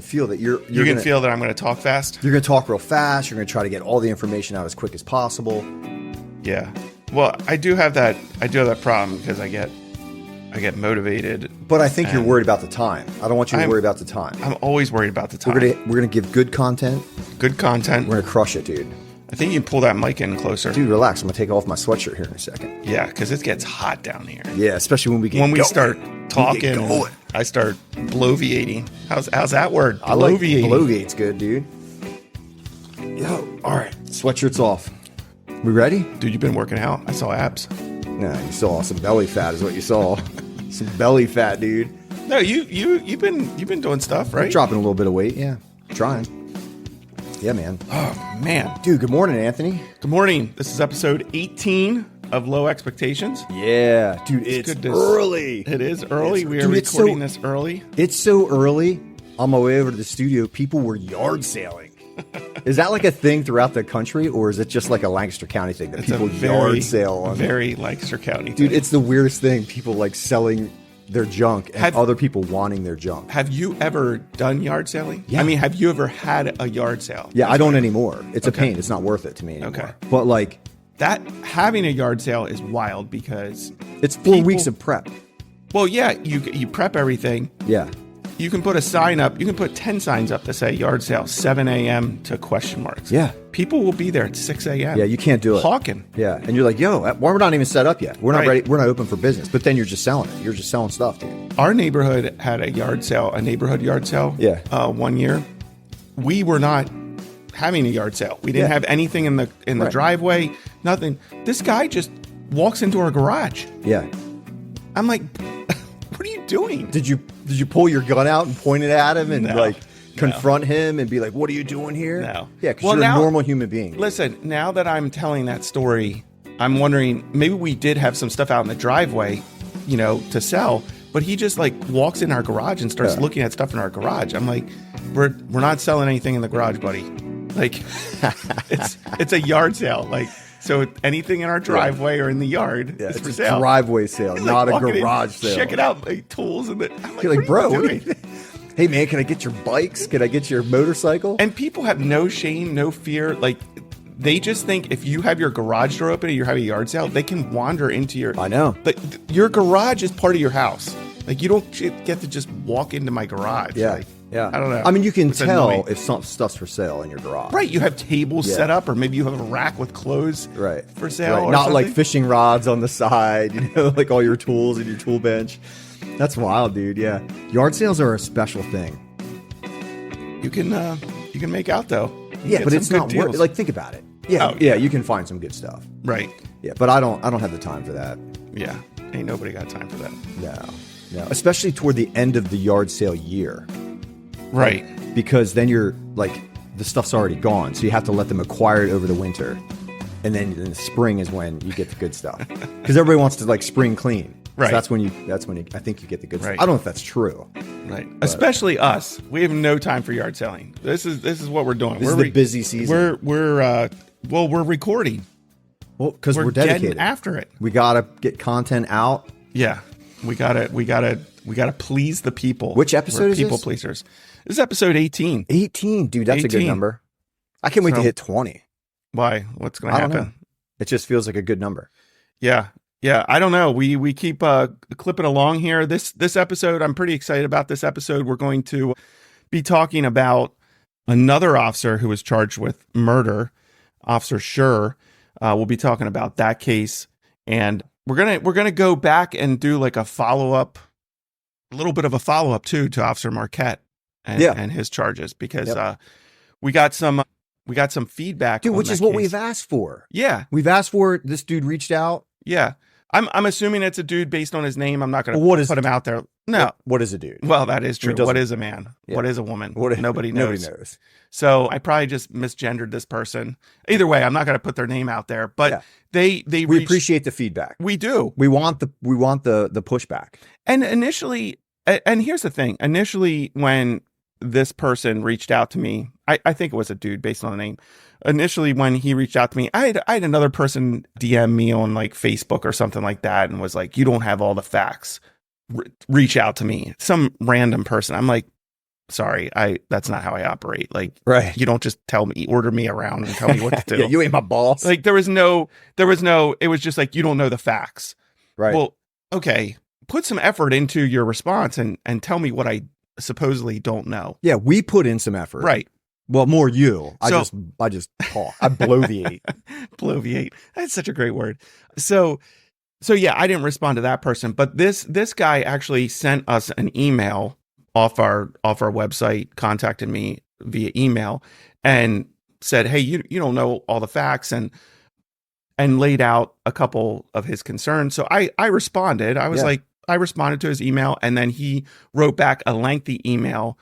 feel that you can feel that I'm going to talk fast. You're going to talk real fast. You're going to try to get all the information out as quick as possible. Yeah. Well, I do have that problem because I get motivated. But I think you're worried about the time. I don't want you to worry about the time. I'm always worried about the time. We're gonna give good content. Good content. We're gonna crush it, dude. I think you can pull that mic in closer. Dude, relax. I'm gonna take off my sweatshirt here in a second. Yeah, because it gets hot down here. Yeah, especially when we start talking. I start bloviating. How's that word? I like bloviate's good, dude. Yo, all right. Sweatshirt's off. We ready? Dude, you've been working out. I saw abs. Nah, you saw some belly fat is what you saw. Some belly fat, dude. No, you've been doing stuff, right? I'm dropping a little bit of weight, yeah. Trying. Yeah, man. Oh, man. Dude, good morning, Anthony. Good morning. This is episode 18 of Low Expectations. Yeah. Dude, it's early. It is early. We are recording this early. It's so early. On my way over to the studio, people were yard sailing. Is that like a thing throughout the country, or is it just like a Lancaster County thing that people yard sale on? Very Lancaster County Dude, thing. It's the weirdest thing. People like selling their junk and other people wanting their junk. Have you ever done yard selling? Yeah. I mean, have you ever had a yard sale? Yeah, I don't anymore. It's a pain. It's not worth it to me anymore. Okay. But like that, having a yard sale is wild because it's 4 weeks of prep. Well, yeah, you prep everything. Yeah. You can put a sign up. You can put 10 signs up that say yard sale, 7 a.m. to question marks. Yeah. People will be there at 6 a.m. Yeah, you can't do it. Hawking. Yeah. And you're like, yo, we're not even set up yet. We're not ready. We're not open for business. But then you're just selling it. You're just selling stuff, dude. Our neighborhood had a neighborhood yard sale. Yeah. 1 year. We were not having a yard sale. We didn't have anything in the driveway. Nothing. This guy just walks into our garage. Yeah. I'm like, what are you doing? Did you pull your gun out and point it at him and confront him and be like, what are you doing here? No. Yeah, because you're a normal human being. Listen, now that I'm telling that story, I'm wondering, maybe we did have some stuff out in the driveway, to sell, but he just like walks in our garage and starts looking at stuff in our garage. I'm like, we're not selling anything in the garage, buddy. Like, it's a yard sale. Like, so anything in our driveway or in the yard is for sale. A driveway sale, not a garage sale. Check it out, like tools and the. You're like, bro, what are you doing? Hey man, can I get your bikes? Can I get your motorcycle? And people have no shame, no fear. Like, they just think if you have your garage door open and you have a yard sale, they can wander into your. I know. Like, your garage is part of your house. Like, you don't get to just walk into my garage. Yeah. Like, yeah. I don't know. I mean, you can tell if some stuff's for sale in your garage. Right. You have tables set up, or maybe you have a rack with clothes for sale. Right. Or not something. like fishing rods on the side, like all your tools and your tool bench. That's wild, dude. Yeah. Yard sales are a special thing. You can make out though. Yeah, but it's not worth. Like, think about it. Yeah, yeah, you can find some good stuff. Right. Yeah, but I don't have the time for that. Yeah, ain't nobody got time for that. No. Especially toward the end of the yard sale year. Right. Because then you're like, the stuff's already gone, so you have to let them acquire it over the winter, and then in the spring is when you get the good stuff. Because everybody wants to like spring clean. Right. So that's when you. I think you get the good stuff. Right. I don't know if that's true. Right. But especially us. We have no time for yard selling. This is what we're doing. This is the busy season. We're recording. Well, because we're dedicated. Getting after it. We gotta get content out. Yeah. We gotta please the people. Which episode is people this? Pleasers. This is episode 18. 18, dude. That's 18. A good number. I can't wait to hit 20. Why? What's going to happen? Know. It just feels like a good number. Yeah. Yeah. I don't know. We keep clipping along here. This episode, I'm pretty excited about this episode. We're going to be talking about another officer who was charged with murder, Officer Schurr. We'll be talking about that case, and we're gonna go back and do like a little bit of a follow up too to Officer Marquette and his charges, because we got some feedback, dude, which is what case. We've asked for. Yeah, we've asked for it. This dude reached out. Yeah, I'm assuming it's a dude based on his name. I'm not going to put him out there. No, what is a dude? Well, that is true. What is a man? Yeah. What is a woman? Nobody knows. Nobody knows. So I probably just misgendered this person. Either way, I'm not going to put their name out there. But we appreciate the feedback. We do. We want the pushback. And initially, and here's the thing. Initially, when this person reached out to me, I think it was a dude based on the name. Initially, when he reached out to me, I had another person DM me on like Facebook or something like that and was like, "You don't have all the facts. Reach out to me." Some random person. I'm like, sorry, that's not how I operate. Like, Right. you don't just order me around and tell me what to do. Yeah, you ain't my boss. Like, it was just like, you don't know the facts. Right. Well, okay, put some effort into your response and tell me what I supposedly don't know. Yeah, we put in some effort. Right. Well, more you. I So- just talk. I bloviate. Bloviate. That's such a great word. So yeah, I didn't respond to that person, but this guy actually sent us an email off our website, contacted me via email and said, "Hey, you don't know all the facts," and laid out a couple of his concerns. So I responded. I was like, I responded to his email, and then he wrote back a lengthy email.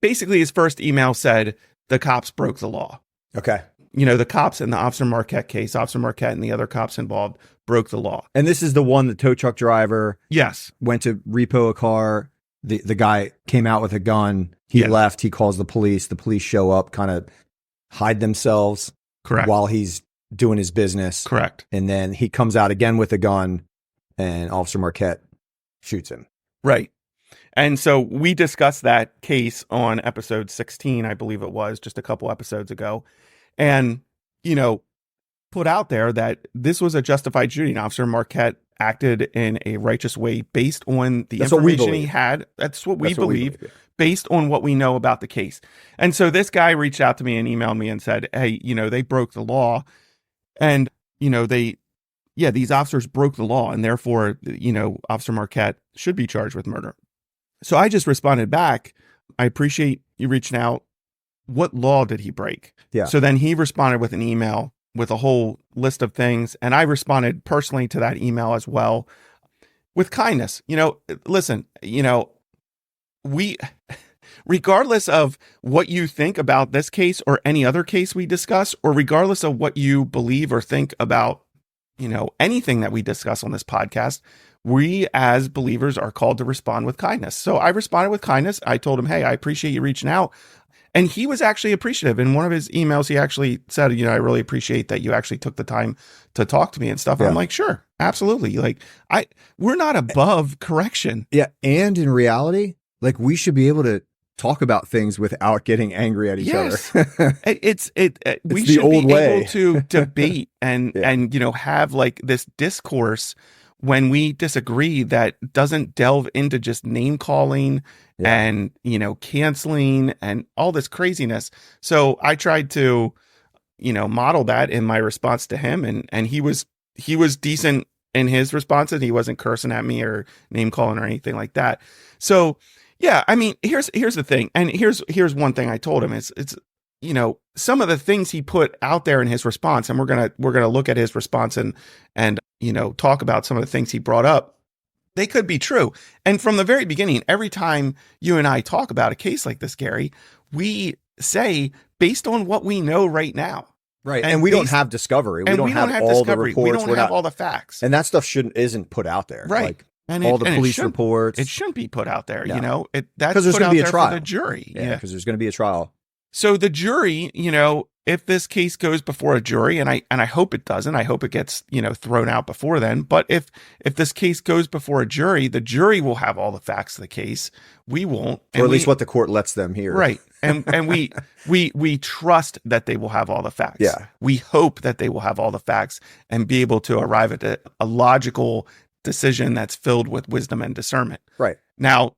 Basically, his first email said the cops broke the law. Okay. The cops in the Officer Marquette case, Officer Marquette and the other cops involved broke the law. And this is the one, the tow truck driver Yes. went to repo a car. The guy came out with a gun. He left. He calls the police. The police show up, kind of hide themselves. Correct. While he's doing his business. Correct. And then he comes out again with a gun, and Officer Marquette shoots him. Right. And so we discussed that case on episode 16, I believe it was, just a couple episodes ago. And, put out there that this was a justified shooting. Officer Marquette acted in a righteous way based on the information he had. That's what we believe, based on what we know about the case. And so this guy reached out to me and emailed me and said, "Hey, they broke the law. And, these officers broke the law. And therefore, Officer Marquette should be charged with murder." So I just responded back, "I appreciate you reaching out. What law did he break?" Yeah. So then he responded with an email with a whole list of things. And I responded personally to that email as well with kindness. Listen, we, regardless of what you think about this case or any other case we discuss, or regardless of what you believe or think about, anything that we discuss on this podcast, we as believers are called to respond with kindness. So I responded with kindness. I told him, "Hey, I appreciate you reaching out." And he was actually appreciative. In one of his emails, he actually said, "I really appreciate that you actually took the time to talk to me and stuff." And I'm like, "Sure, absolutely." Like, we're not above correction. Yeah. And in reality, like, we should be able to talk about things without getting angry at each other. We the should old be way. able to debate and have like this discourse when we disagree that doesn't delve into just name calling and canceling and all this craziness. So I tried to model that in my response to him, and he was decent in his responses. He wasn't cursing at me or name calling or anything like that. So yeah, I mean, here's the thing, and here's one thing I told him is it's some of the things he put out there in his response, and we're gonna look at his response and talk about some of the things he brought up. They could be true. And from the very beginning, every time you and I talk about a case like this, Gary, we say based on what we know right now. Right. And we don't have discovery. We don't have all the reports. We don't have all the facts. And that stuff isn't put out there. Right. Like, and all the police reports. It shouldn't be put out there. No. That's there's put out be a there trial. for the jury. Yeah. Because there's going to be a trial. So the jury, if this case goes before a jury, and I hope it doesn't, I hope it gets, thrown out before then. But if this case goes before a jury, the jury will have all the facts of the case. We won't. Or at least what the court lets them hear. Right. And we trust that they will have all the facts. Yeah. We hope that they will have all the facts and be able to arrive at a logical decision that's filled with wisdom and discernment. Right. Now,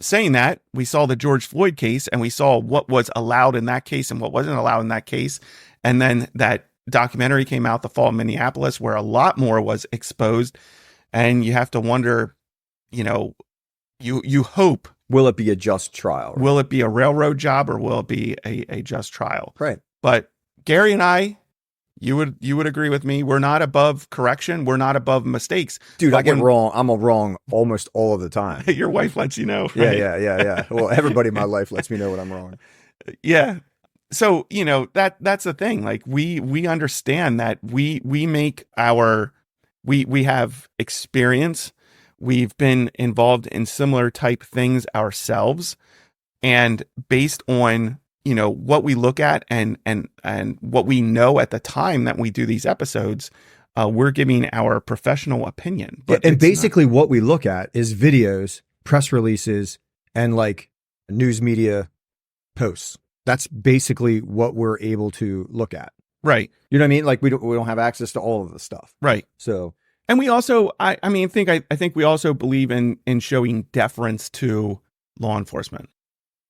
saying that, we saw the George Floyd case and we saw what was allowed in that case and what wasn't allowed in that case. And then that documentary came out, The Fall of Minneapolis, where a lot more was exposed. And you have to wonder, you hope. Will it be a just trial? Right? Will it be a railroad job or will it be a just trial? Right. But Gary and I, you would agree with me. We're not above correction. We're not above mistakes. Dude, I get wrong. I'm wrong almost all of the time. Your wife lets you know. Right? Yeah. Well, everybody in my life lets me know when I'm wrong. Yeah. So, that's the thing. Like we understand that we have experience. We've been involved in similar type things ourselves. And based on what we look at and what we know at the time that we do these episodes, we're giving our professional opinion. But and basically what we look at is videos, press releases, and like news media posts. That's basically what we're able to look at. Right. You know what I mean? Like we don't have access to all of the stuff. Right. So, and we also, I think we also believe in showing deference to law enforcement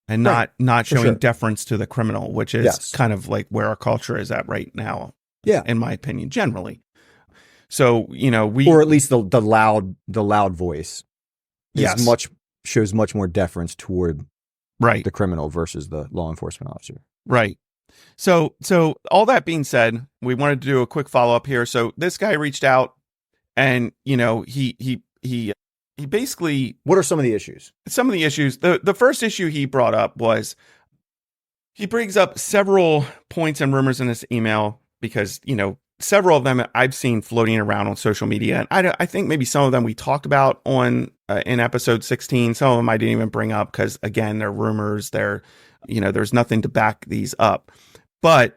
and not showing deference to the criminal, which is kind of like where our culture is at right now. Yeah. In my opinion, generally. So, or at least the loud voice yes. shows much more deference toward right. the criminal versus the law enforcement officer. Right. So all that being said, we wanted to do a quick follow up here. So this guy reached out and, he basically, what are some of the issues? Some of the issues, the first issue he brought up was he brings up several points and rumors in this email because, several of them I've seen floating around on social media. And I think maybe some of them we talked about on in episode 16. Some of them I didn't even bring up because, again, they're rumors. There's nothing to back these up. But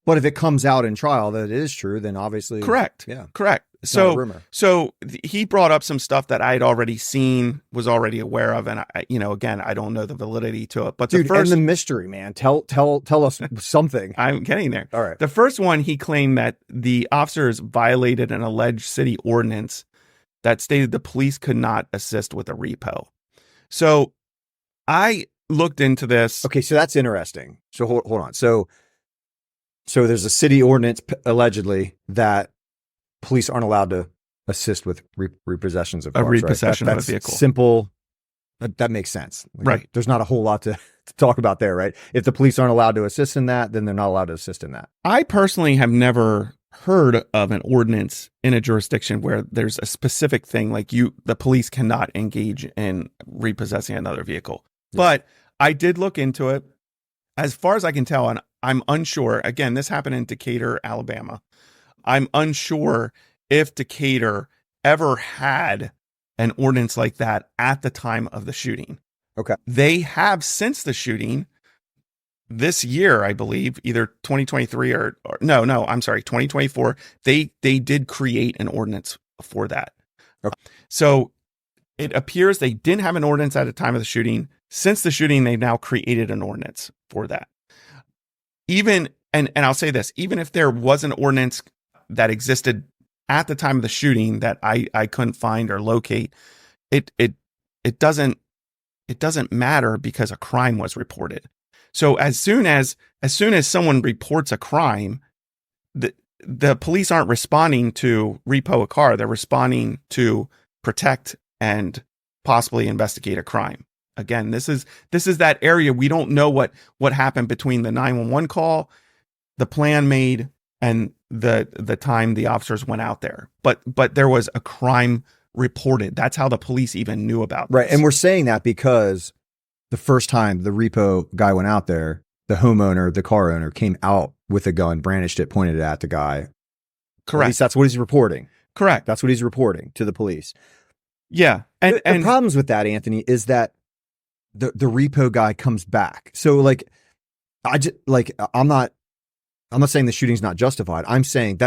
if it comes out in trial that it is true, then obviously. Correct. Yeah. Correct. So he brought up some stuff that I had already seen, was already aware of. And, again, I don't know the validity to it. But dude, and the mystery, man. Tell us something. I'm getting there. All right. The first one, he claimed that the officers violated an alleged city ordinance that stated the police could not assist with a repo. So I looked into this. Okay, so that's interesting. So hold on. So there's a city ordinance allegedly that police aren't allowed to assist with repossessions of cars. A repossession right? of a vehicle. Simple. That makes sense. Right. There's not a whole lot to talk about there, right? If the police aren't allowed to assist in that, then they're not allowed to assist in that. I personally have never heard of an ordinance in a jurisdiction where there's a specific thing like the police cannot engage in repossessing another vehicle. Yeah. But I did look into it. As far as I can tell, and I'm unsure. Again, this happened in Decatur, Alabama. I'm unsure if Decatur ever had an ordinance like that at the time of the shooting. Okay. They have since the shooting this year, I believe, either 2023 or no, I'm sorry, 2024. They did create an ordinance for that. Okay. So it appears they didn't have an ordinance at the time of the shooting. Since the shooting, they've now created an ordinance for that. Even, and I'll say this, even if there was an ordinance that existed at the time of the shooting that I couldn't find or locate, it doesn't matter because a crime was reported. So as soon as someone reports a crime, the police aren't responding to repo a car. They're responding to protect and possibly investigate a crime. Again, this is that area we don't know what happened between the 911 call, the plan made, and the time the officers went out there. But there was a crime reported. That's how the police even knew about this. Right. And we're saying that because the first time the repo guy went out there, the homeowner, the car owner came out with a gun, brandished it, pointed it at the guy. Correct. At least that's what he's reporting. Correct. That's what he's reporting to the police. Yeah. And the problems with that, Anthony, is that the repo guy comes back. So I'm not saying the shooting's not justified. I'm saying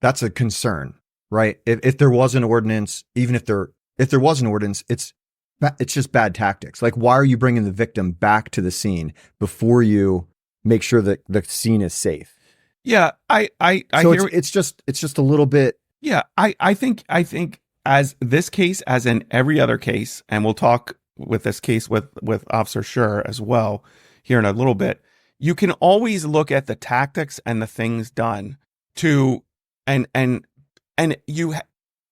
that's a concern, right? If there was an ordinance, even if there was an ordinance, it's just bad tactics. Like, why are you bringing the victim back to the scene before you make sure that the scene is safe? Yeah, it's just a little bit. Yeah, I think as this case, as in every other case, and we'll talk with this case with Officer Schurr as well here in a little bit. You can always look at the tactics and the things done to, and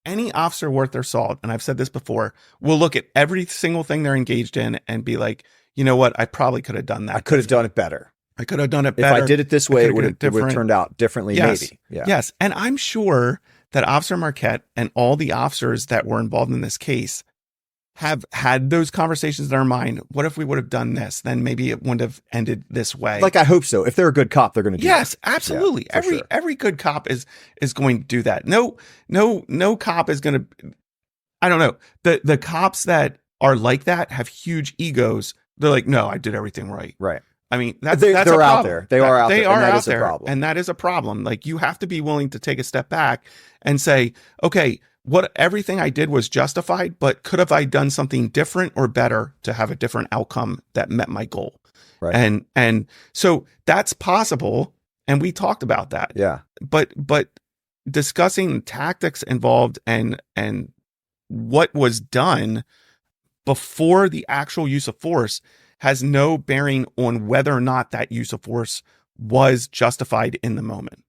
any officer worth their salt, and I've said this before, will look at every single thing they're engaged in and be like, you know what, I probably could have done that. I could have done it better. I could have done it better. If I did it this way, it would have turned out differently, yes. Maybe. Yeah. Yes. And I'm sure that Officer Marquette and all the officers that were involved in this case have had those conversations in their mind. What if we would have done this? Then maybe it wouldn't have ended this way. Like, I hope so. If they're a good cop, they're going to do that. Yes, absolutely. Yeah, every good cop is going to do that. No cop is going to, I don't know. The cops that are like that have huge egos. They're like, no, I did everything right. Right. I mean, that's they're a problem. out there. They are out there. They are out there. Problem. And that is a problem. Like, you have to be willing to take a step back and say, okay, everything I did was justified, but could have I done something different or better to have a different outcome that met my goal? Right. And so that's possible. And we talked about that. Yeah. But discussing the tactics involved and what was done before the actual use of force has no bearing on whether or not that use of force was justified in the moment.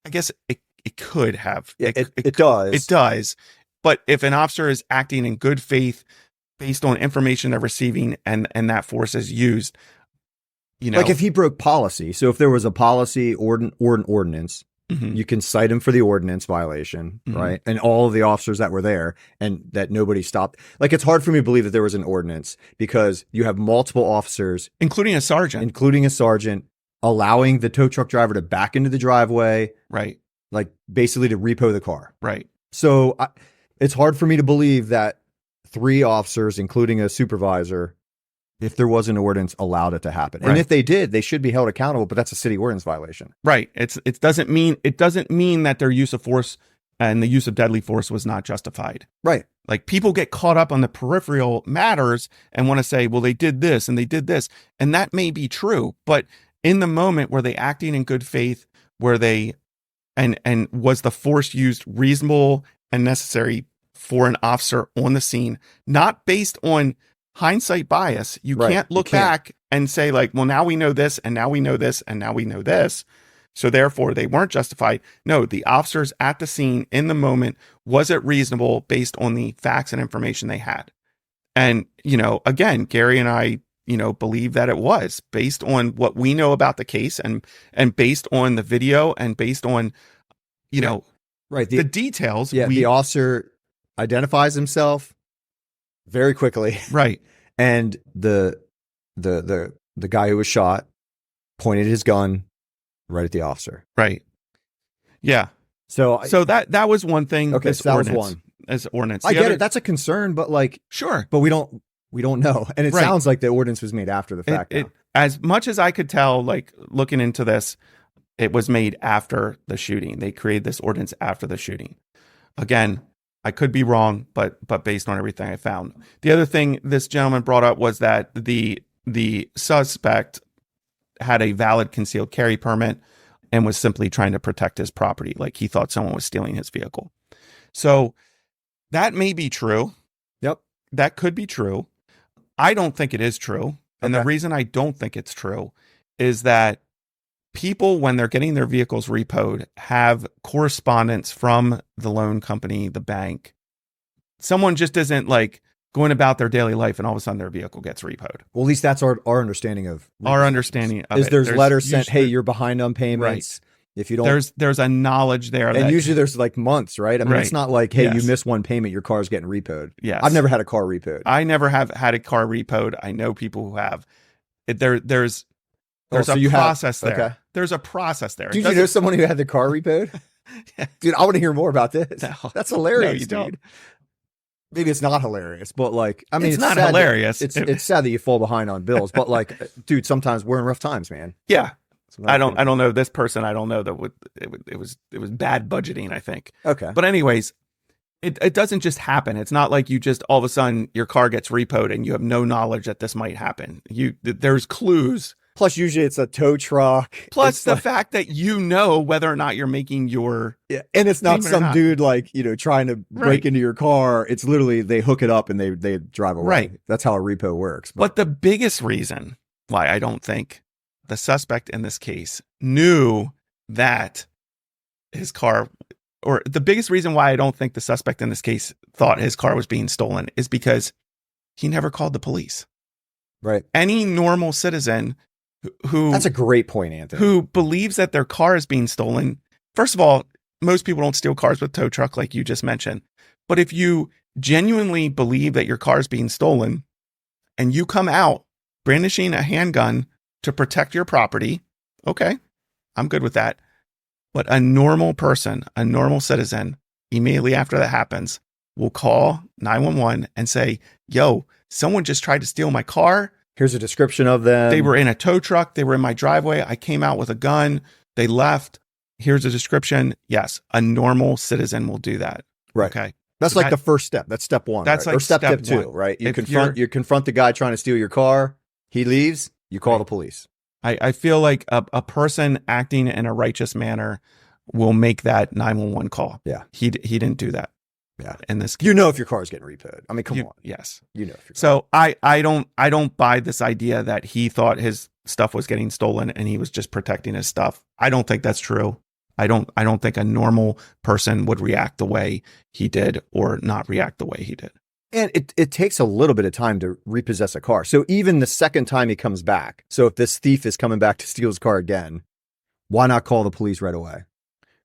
I guess it could have. Yeah, it does. It does. But if an officer is acting in good faith based on information they're receiving and that force is used, like if he broke policy. So if there was a policy or an ordinance, mm-hmm. you can cite him for the ordinance violation, mm-hmm. right? And all of the officers that were there and that nobody stopped. Like, it's hard for me to believe that there was an ordinance because you have multiple officers, including a sergeant, allowing the tow truck driver to back into the driveway. Right. Like basically to repo the car. Right. So it's hard for me to believe that 3 officers, including a supervisor, if there was an ordinance, allowed it to happen. Right. And if they did, they should be held accountable, but that's a city ordinance violation. Right. It doesn't mean that their use of force and the use of deadly force was not justified. Right. Like, people get caught up on the peripheral matters and want to say, well, they did this and they did this. And that may be true, but in the moment, were they acting in good faith? Were they, and was the force used reasonable and necessary for an officer on the scene, not based on hindsight bias? You can't look back and say, like, well, now we know this, and now we know this, and now we know this, so therefore they weren't justified. No, the officers at the scene in the moment, was it reasonable based on the facts and information they had? And, again, Gary and I, believe that it was based on what we know about the case and based on the video and based on, the details. Yeah. The officer identifies himself very quickly. Right. And the guy who was shot pointed his gun right at the officer. Right. Yeah. So that was one thing. Okay. So that was one. As ordinance. I get it. That's a concern, but sure. But we don't know. And it sounds like the ordinance was made after the fact. As much as I could tell, like, looking into this, it was made after the shooting. They created this ordinance after the shooting. Again, I could be wrong, but based on everything I found. The other thing this gentleman brought up was that the suspect had a valid concealed carry permit and was simply trying to protect his property. Like, he thought someone was stealing his vehicle. So that may be true. Yep. That could be true. I don't think it is true. And the reason I don't think it's true is that people, when they're getting their vehicles repoed, have correspondence from the loan company, the bank. Someone just isn't like going about their daily life and all of a sudden their vehicle gets repoed. Well, at least that's our understanding of there's letters sent. Hey, you're behind on payments. Right. If you don't, there's a knowledge there, and usually there's like months, right? I mean, it's not like, hey, you missed one payment, your car's getting repoed. Yes, I've never had a car repoed. I never have had a car repoed. I know people who have. There's a process there. Okay. There's a process there. Did you know someone who had the car repoed? Yeah. Dude, I want to hear more about this. No, that's hilarious, no, dude. Maybe it's not hilarious, but I mean, it's not hilarious. It's sad that you fall behind on bills, but dude, sometimes we're in rough times, man. Yeah. I don't know this person. I don't know that it was bad budgeting, I think. Okay. But anyways, it doesn't just happen. It's not like you just all of a sudden your car gets repoed and you have no knowledge that this might happen. There's clues. Plus, usually it's a tow truck. Plus the fact that whether or not you're making your and it's not some dude trying to break into your car. It's literally they hook it up and they drive away. Right. That's how a repo works. But the biggest reason why I don't think the suspect in this case knew that his car, or the biggest reason why I don't think the suspect in this case thought his car was being stolen, is because he never called the police. Right. Any normal citizen who that's a great point, Anthony, who believes that their car is being stolen. First of all, most people don't steal cars with tow truck, like you just mentioned. But if you genuinely believe that your car is being stolen and you come out brandishing a handgun to protect your property, okay, I'm good with that. But a normal person, a normal citizen, immediately after that happens, will call 911 and say, yo, someone just tried to steal my car. Here's a description of them. They were in a tow truck. They were in my driveway. I came out with a gun. They left. Here's a description. Yes, a normal citizen will do that. Right. Okay. That's like the first step. That's step one. That's right? like or step two, right? You confront the guy trying to steal your car. He leaves. You call the police. I feel like a person acting in a righteous manner will make that 911 call. Yeah. He didn't do that. Yeah. In this case. You know if your car is getting repoed. I mean, come on. Yes. You know if your So I don't buy this idea that he thought his stuff was getting stolen and he was just protecting his stuff. I don't think that's true. I don't think a normal person would react the way he did or not react the way he did. And it takes a little bit of time to repossess a car. So even the second time he comes back, so if this thief is coming back to steal his car again, why not call the police right away?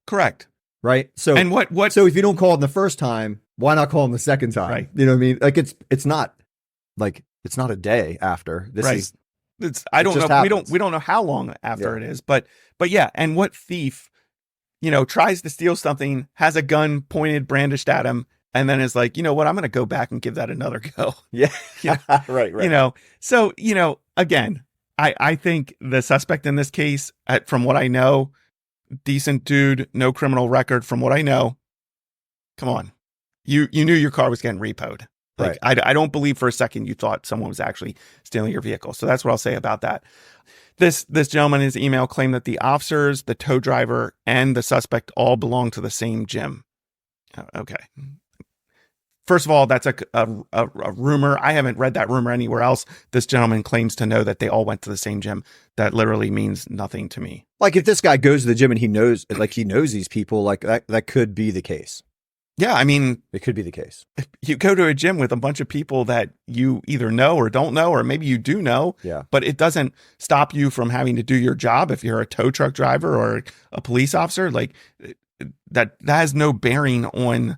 Correct. Right. So and what? So if you don't call him the first time, why not call him the second time? Right. You know what I mean? Like it's not a day after. This right. is I don't know. Happens. We don't know how long after it is, but yeah. And what thief, tries to steal something, has a gun pointed, brandished at him, and then is like, you know what? I'm going to go back and give that another go. Yeah. Right. So, again, I think the suspect in this case, from what I know, decent dude, no criminal record from what I know. Come on. You knew your car was getting repoed. Like, right. I don't believe for a second you thought someone was actually stealing your vehicle. So that's what I'll say about that. This gentleman in his email claimed that the officers, the tow driver, and the suspect all belong to the same gym. Okay. First of all, that's a rumor. I haven't read that rumor anywhere else. This gentleman claims to know that they all went to the same gym. That literally means nothing to me. Like if this guy goes to the gym and he knows these people, like that could be the case. Yeah, I mean, it could be the case. If you go to a gym with a bunch of people that you either know or don't know, or maybe you do know, yeah, but it doesn't stop you from having to do your job. If you're a tow truck driver or a police officer, like that has no bearing on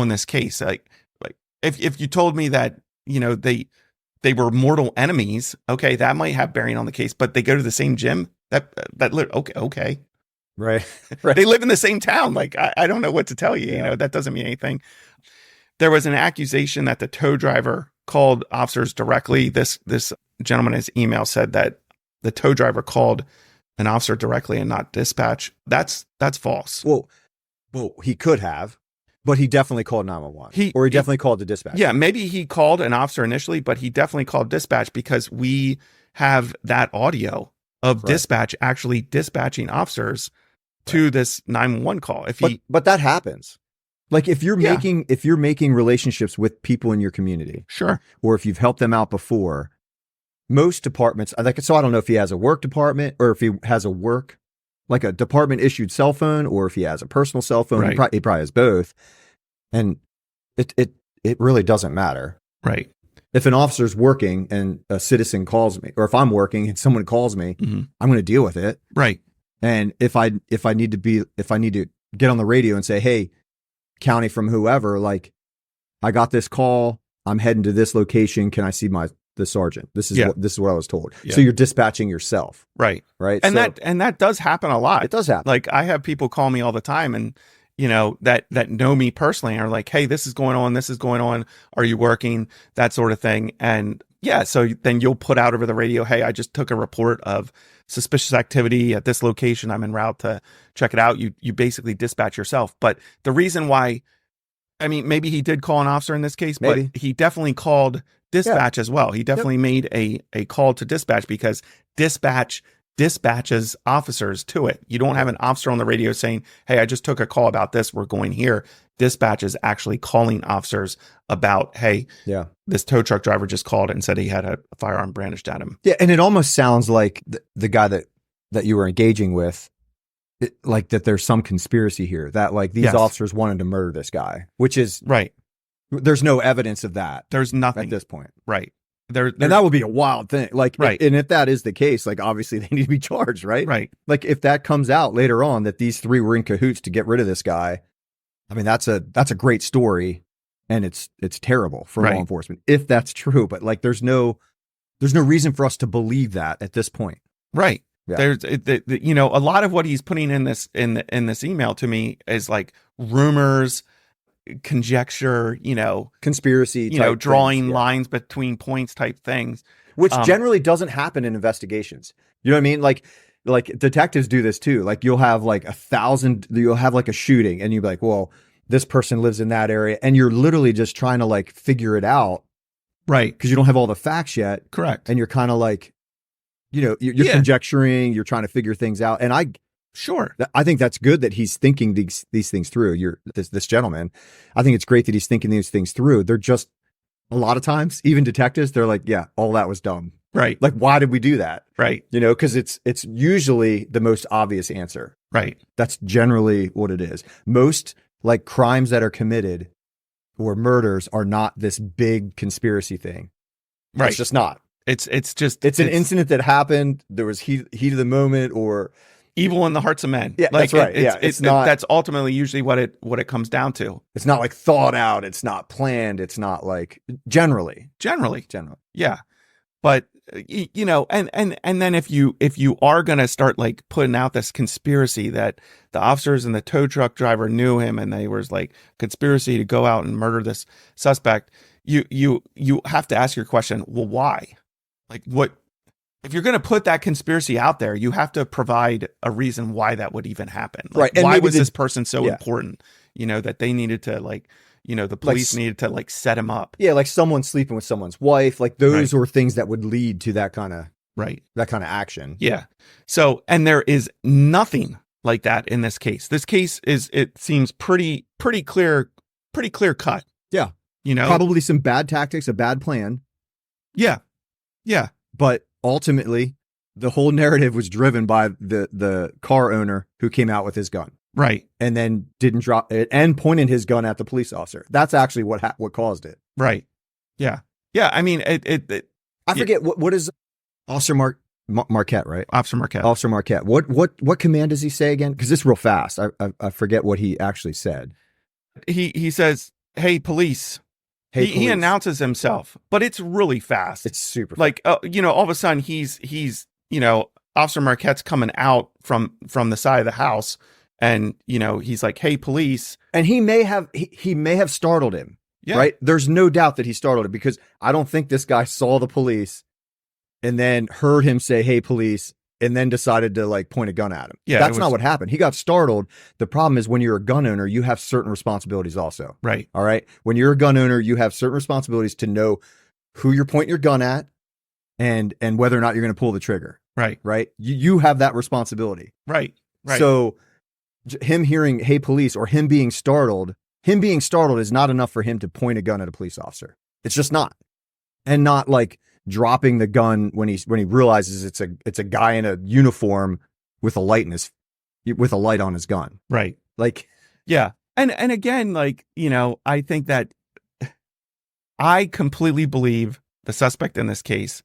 this case. Like if you told me that, they were mortal enemies, okay, that might have bearing on the case, but they go to the same gym, okay. Right. They live in the same town. Like, I don't know what to tell you. Yeah. That doesn't mean anything. There was an accusation that the tow driver called officers directly. This gentleman in his email said that the tow driver called an officer directly and not dispatch. That's false. Well, he could have, but he definitely called 911. He definitely called the dispatch. Yeah, maybe he called an officer initially, but he definitely called dispatch because we have that audio of dispatch actually dispatching officers to this 911 call. But that happens. Like if you're making relationships with people in your community, sure, or if you've helped them out before, most departments, so I don't know if he has a work department or if he has like a department issued cell phone, or if he has a personal cell phone. Right. He probably has both, and it really doesn't matter. Right. If an officer's working and a citizen calls me, or if I'm working and someone calls me, mm-hmm. I'm going to deal with it. Right. And if I need to get on the radio and say, hey, county from whoever, like I got this call, I'm heading to this location. Can I see the sergeant? This is what I was told. Yeah. So you're dispatching yourself. Right. Right. And that does happen a lot. It does happen. Like I have people call me all the time and that know me personally and are like, hey, this is going on. Are you working? That sort of thing. And yeah, so then you'll put out over the radio, hey, I just took a report of suspicious activity at this location. I'm en route to check it out. You basically dispatch yourself. But the reason why, I mean, maybe he did call an officer in this case, but he definitely called dispatch as well. He definitely made a call to dispatch because dispatch dispatches officers to it. You don't have an officer on the radio saying, hey, I just took a call about this. We're going here. Dispatch is actually calling officers about, hey, this tow truck driver just called and said he had a firearm brandished at him. Yeah. And it almost sounds like the guy that you were engaging with, like that there's some conspiracy here that like these officers wanted to murder this guy, which is right. There's no evidence of that. There's nothing at this point. Right. And that would be a wild thing. Like, right. And if that is the case, like obviously they need to be charged, right? Right. Like if that comes out later on that these three were in cahoots to get rid of this guy, I mean, that's a great story, and it's terrible for law enforcement if that's true. But like, there's no reason for us to believe that at this point. Right. Yeah. There's, a lot of what he's putting in this this email to me is like rumors, conjecture, conspiracy, drawing lines between points type things, which generally doesn't happen in investigations. You know what I mean? Like detectives do this too. Like you'll have like a shooting and you'll be like, well, this person lives in that area. And you're literally just trying to like figure it out. Right. Because you don't have all the facts yet. Correct. And you're kind of like, you're Yeah. conjecturing, you're trying to figure things out. And Sure. I think that's good that he's thinking these things through. This gentleman, I think it's great that he's thinking these things through. They're just, a lot of times, even detectives, they're like, yeah, all that was dumb. Right. Like, why did we do that? Right. Because it's usually the most obvious answer. Right. That's generally what it is. Most like crimes that are committed or murders are not this big conspiracy thing. Right. It's just not. It's an incident that happened. There was heat of the moment, or evil in the hearts of men. Yeah, like, that's right. It's not. That's ultimately usually what it comes down to. It's not like thought out. It's not planned. It's not like generally. Yeah. But and then if you are going to start like putting out this conspiracy that the officers and the tow truck driver knew him and they was like conspiracy to go out and murder this suspect, you have to ask your question, well, why? Like, what if you're going to put that conspiracy out there, you have to provide a reason why that would even happen. Like, right. And why was this person so important, that they needed to like, the police needed to like set him up. Yeah. Like someone sleeping with someone's wife, like those were things that would lead to that kind of action. Yeah. So, and there is nothing like that in this case. This case it seems pretty clear cut. Yeah. Probably some bad tactics, a bad plan. Yeah. Yeah. But ultimately, the whole narrative was driven by the car owner who came out with his gun. Right. And then didn't drop it and pointed his gun at the police officer. That's actually what caused it. Right. Yeah. Yeah. I mean, I forget what is Officer Marquette, right? Officer Marquette. Officer Marquette. What command does he say again? Because this is real fast. I forget what he actually said. He says, "Hey, police." He announces himself, but it's really fast. It's super like, all of a sudden he's Officer Marquette's coming out from the side of the house, and he's like, "Hey, police," and he may have startled him. Yeah. Right. There's no doubt that he startled him, because I don't think this guy saw the police and then heard him say, "Hey, police," and then decided to like point a gun at him. Yeah, that's not what happened. He got startled. The problem is, when you're a gun owner, you have certain responsibilities also. Right. All right. When you're a gun owner, you have certain responsibilities to know who you're pointing your gun at and whether or not you're going to pull the trigger. Right. Right. You have that responsibility. Right. Right. So him hearing, "Hey, police," or him being startled is not enough for him to point a gun at a police officer. It's just not. And not like dropping the gun when he realizes it's a guy in a uniform with a light on his gun. Right. Like, yeah. And again, like, I think that I completely believe the suspect in this case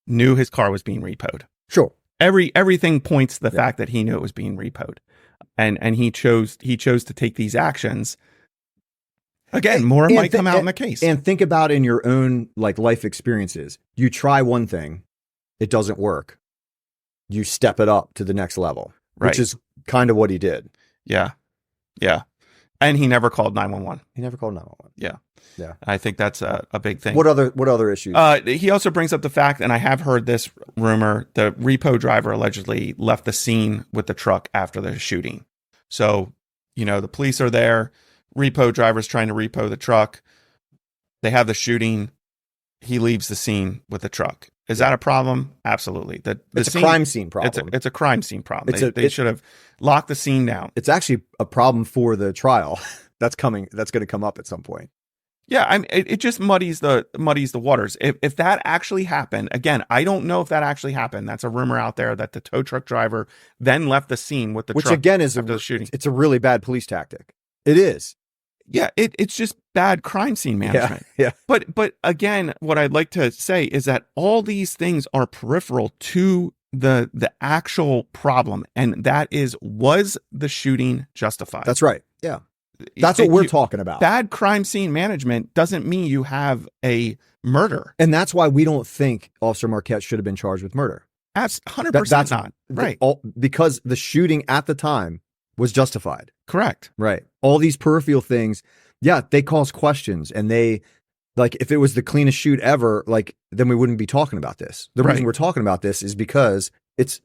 knew his car was being repoed. Sure. Everything points to the fact that he knew it was being repoed. And he chose to take these actions. Again, more might come out in the case. And think about in your own like life experiences. You try one thing, it doesn't work. You step it up to the next level, which is kind of what he did. Yeah. Yeah. And he never called 911. He never called 911. Yeah. Yeah. I think that's a big thing. What other issues? He also brings up the fact, and I have heard this rumor, the repo driver allegedly left the scene with the truck after the shooting. So, the police are there. Repo driver's trying to repo the truck. They have the shooting. He leaves the scene with the truck. Is that a problem? Absolutely. It's a crime scene problem. It's a crime scene problem. They should have locked the scene down. It's actually a problem for the trial that's going to come up at some point. Yeah, I mean, it just muddies the waters. If that actually happened, again, I don't know if that actually happened. That's a rumor out there that the tow truck driver then left the scene with the truck. Which again is after the shooting. It's a really bad police tactic. It is. Yeah, it's just bad crime scene management. Yeah. But again, what I'd like to say is that all these things are peripheral to the actual problem, and that is, was the shooting justified? That's right. Yeah. That's what we're talking about. Bad crime scene management doesn't mean you have a murder. And that's why we don't think Officer Marquette should have been charged with murder. 100% not. Right. Because the shooting at the time was justified. Correct. Right. All these peripheral things, yeah, they cause questions, and they, like, if it was the cleanest shoot ever, like, then we wouldn't be talking about this. The reason we're talking about this is because it's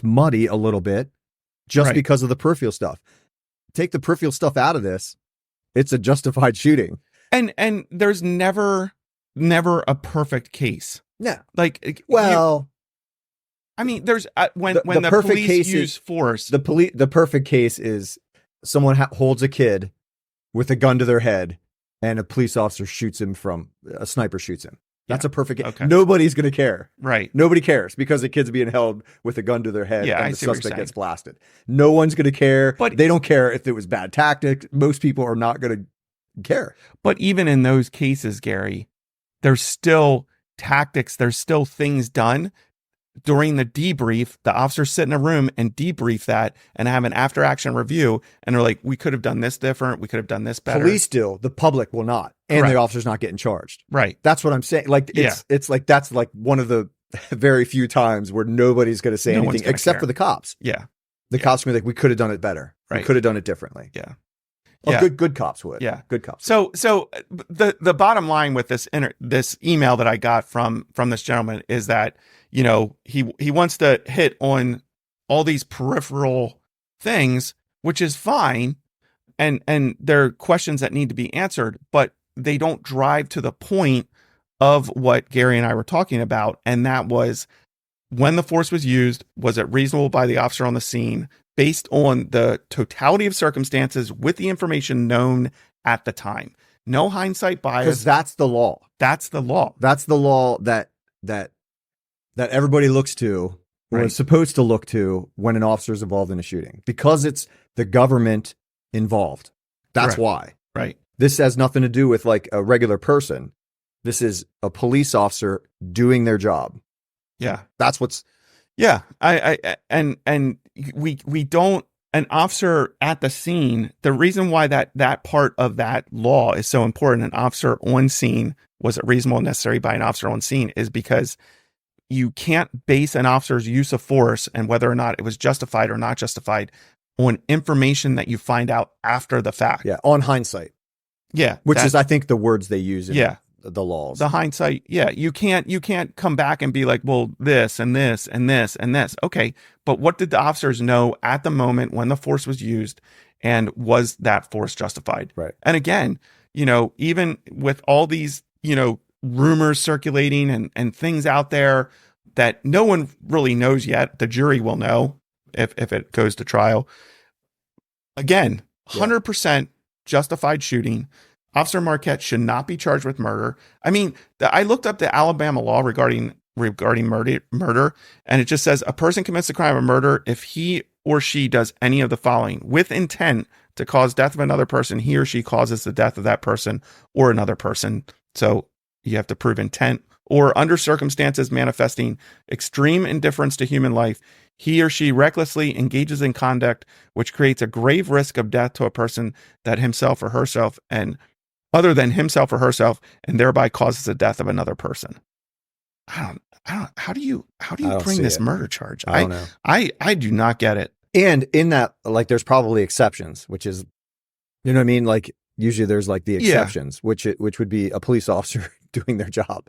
muddy a little bit just because of the peripheral stuff. Take the peripheral stuff out of this, it's a justified shooting. And there's never a perfect case. Yeah. Like, I mean, there's when The the perfect police case use is- force. The perfect case is someone holds a kid with a gun to their head, and a police officer shoots him a sniper shoots him. That's Yeah. a perfect case. Okay. Nobody's going to care. Right. Nobody cares because the kid's being held with a gun to their head, Yeah, I and the see what you're suspect saying. gets blasted. No one's going to care. But- They don't care if it was bad tactics. Most people are not going to care. But even in those cases, Gary, there's still tactics. There's still things done during the debrief. The officers sit in a room and debrief that and have an after action review. And they're like, we could have done this different. We could have done this better. Police do. The public will not. And Correct. the officer's not getting charged. Right. That's what I'm saying. Like, it's like, that's like one of the very few times where nobody's going to say No one's anything gonna except care. for the cops. Yeah. The cops will be like, we could have done it better. We Right. could have done it differently. Yeah. Oh, Yeah. good cops would. Yeah. Good cops. So the bottom line with this email that I got from this gentleman is that, you know, he wants to hit on all these peripheral things, which is fine. And there are questions that need to be answered, but they don't drive to the point of what Gary and I were talking about. And that was, when the force was used, was it reasonable by the officer on the scene based on the totality of circumstances with the information known at the time? No hindsight Because bias. that's the law. That's the law. That's the law that everybody looks to, or Right. is supposed to look to, when an officer is involved in a shooting, because it's the government involved. That's Correct. why. Right. This has nothing to do with like a regular person. This is a police officer doing their job. Yeah. That's what's Yeah. We don't, an officer at the scene, the reason why that part of that law is so important, an officer on scene, was it reasonable and necessary by an officer on scene, is because you can't base an officer's use of force and whether or not it was justified or not justified on information that you find out after the fact. yeah, on hindsight, Yeah. which that- is I think the words they use in Yeah. the laws. the hindsight. Yeah. You can't come back and be like, well, this and this and this and this. Okay. But what did the officers know at the moment when the force was used, and was that force justified? Right. And again, you know, even with all these, you know, rumors circulating and things out there that no one really knows yet, the jury will know if it goes to trial. Again, 100% justified shooting. Officer Marquette should not be charged with murder. I mean, I looked up the Alabama law regarding murder, and it just says a person commits the crime of murder if he or she does any of the following: with intent to cause death of another person, he or she causes the death of that person or another person. So you have to prove intent, or under circumstances manifesting extreme indifference to human life, he or she recklessly engages in conduct which creates a grave risk of death to a person that himself or herself and other than himself or herself, and thereby causes the death of another person. I don't, how do you don't bring see this it. murder charge? I don't know. I do not get it. And in that, like, there's probably exceptions, which is, you know what I mean? Like, usually there's like the Yeah. exceptions, which would be a police officer doing their job.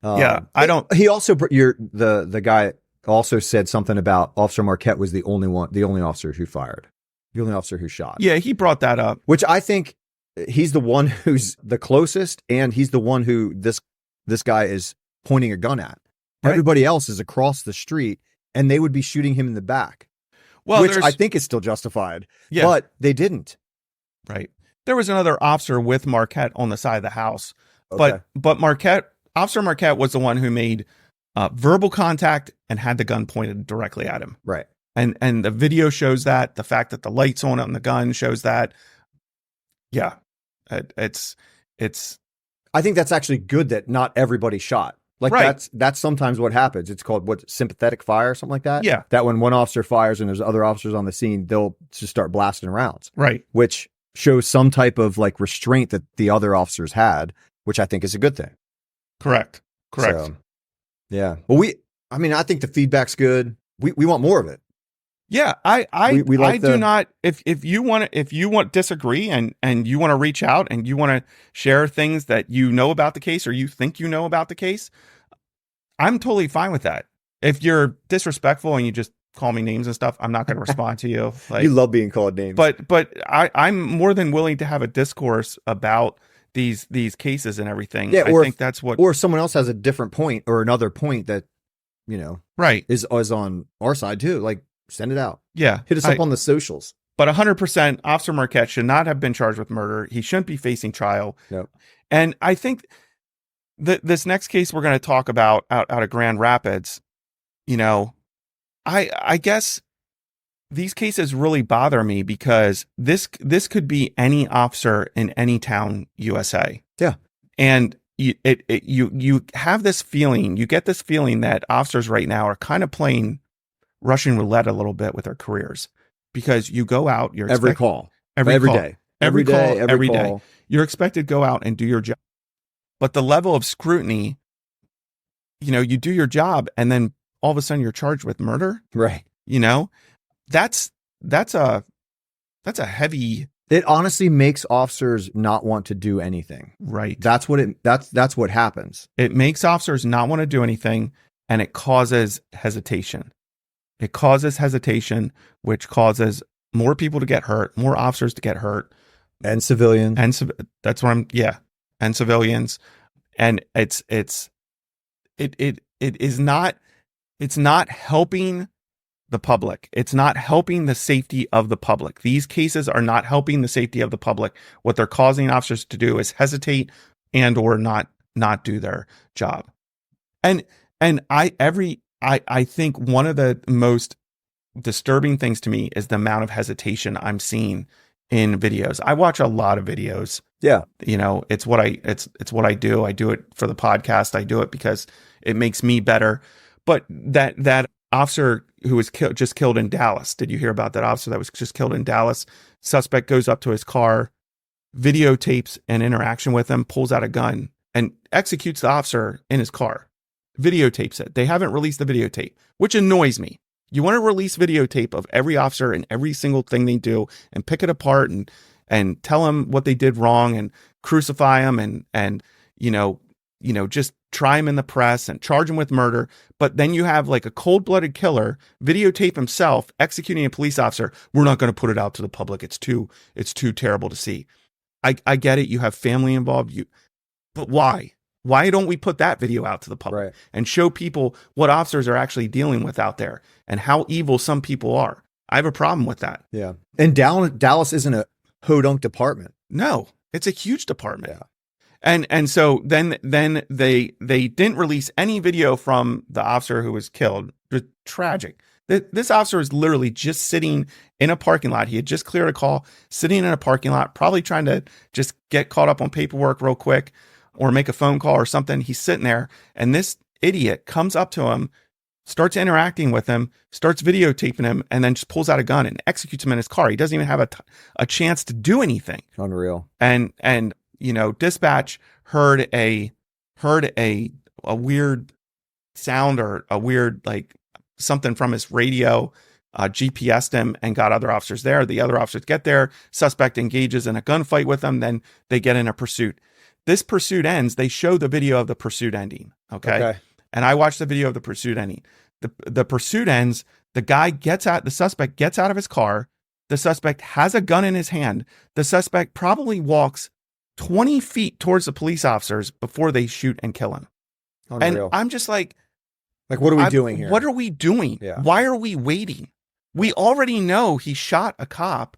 Yeah, I don't. He also, the guy also said something about Officer Marquette was the only officer who fired, the only officer who shot. Yeah, he brought that up. Which I think he's the one who's the closest, and he's the one who this guy is pointing a gun at. Right. Everybody else is across the street, and they would be shooting him in the back, Well, which there's- I think is still justified. Yeah. But they didn't. Right. There was another officer with Marquette on the side of the house, Okay. but Officer Marquette was the one who made verbal contact and had the gun pointed directly at him. Right. And the video shows that. The fact that the lights on the gun shows that. Yeah, it's. I think that's actually good that not everybody shot. Like Right. that's sometimes what happens. It's called sympathetic fire, something like that. Yeah. That when one officer fires and there's other officers on the scene, they'll just start blasting rounds, Right. which shows some type of like restraint that the other officers had, which I think is a good thing. Correct. So, yeah. Well, I think the feedback's good. We want more of it. Yeah, I We like do the- not. If you want disagree and you want to reach out and you want to share things that you know about the case or you think you know about the case, I'm totally fine with that. If you're disrespectful and you just call me names and stuff, I'm not going to respond to you. Like, You love being called names. but I'm more than willing to have a discourse about these cases and everything. Yeah, I or think that's what. or someone else has a different point or another point that Right. is on our side too. Like, send it out. Yeah. Hit us up on the socials. But 100%, Officer Marquette should not have been charged with murder. He shouldn't be facing trial. Yep. And I think this next case we're going to talk about out of Grand Rapids, I guess these cases really bother me because this could be any officer in any town, USA. Yeah. And you have this feeling, you get this feeling that officers right now are kind of playing Russian roulette a little bit with their careers, because you go out, you're every call, every day, every day. You're expected to go out and do your job. But the level of scrutiny, you do your job and then all of a sudden you're charged with murder. Right. That's a heavy. It honestly makes officers not want to do anything. Right. That's what happens. It makes officers not want to do anything, and it causes hesitation. It causes hesitation, which causes more people to get hurt, more officers to get hurt, and civilians. And that's what and civilians. And it is not. It's not helping the public. It's not helping the safety of the public. These cases are not helping the safety of the public. What they're causing officers to do is hesitate and or not do their job. And I think one of the most disturbing things to me is the amount of hesitation I'm seeing in videos. I watch a lot of videos. Yeah. It's what I do. I do it for the podcast. I do it because it makes me better. But that officer who was just killed in Dallas, did you hear about that officer that was just killed in Dallas? Suspect goes up to his car, videotapes an interaction with him, pulls out a gun, and executes the officer in his car. Videotapes it. They haven't released the videotape, which annoys me. You want to release videotape of every officer and every single thing they do and pick it apart and tell them what they did wrong and crucify them and just try him in the press and charge him with murder. But then you have like a cold-blooded killer videotape himself executing a police officer. We're not going to put it out to the public. It's too terrible to see. I get it. You have family involved. But why? Why don't we put that video out to the public and show people what officers are actually dealing with out there and how evil some people are? I have a problem with that. Yeah. And Dallas isn't a hodunk department. No, it's a huge department. Yeah. And so then they didn't release any video from the officer who was killed. It's tragic. This officer was literally just sitting in a parking lot. He had just cleared a call, sitting in a parking lot, probably trying to just get caught up on paperwork real quick or make a phone call or something. He's sitting there, and this idiot comes up to him, starts interacting with him, starts videotaping him, and then just pulls out a gun and executes him in his car. He doesn't even have a chance to do anything. Unreal. And dispatch heard a weird sound or a weird like something from his radio, GPS'd him and got other officers there. The other officers get there, suspect engages in a gunfight with them, then they get in a pursuit. This pursuit ends. They show the video of the pursuit ending. Okay. And I watched the video of the pursuit ending. The pursuit ends. The suspect gets out of his car. The suspect has a gun in his hand. The suspect probably walks 20 feet towards the police officers before they shoot and kill him. Unreal. And I'm just like, what are we doing here? What are we doing? Yeah. Why are we waiting? We already know he shot a cop.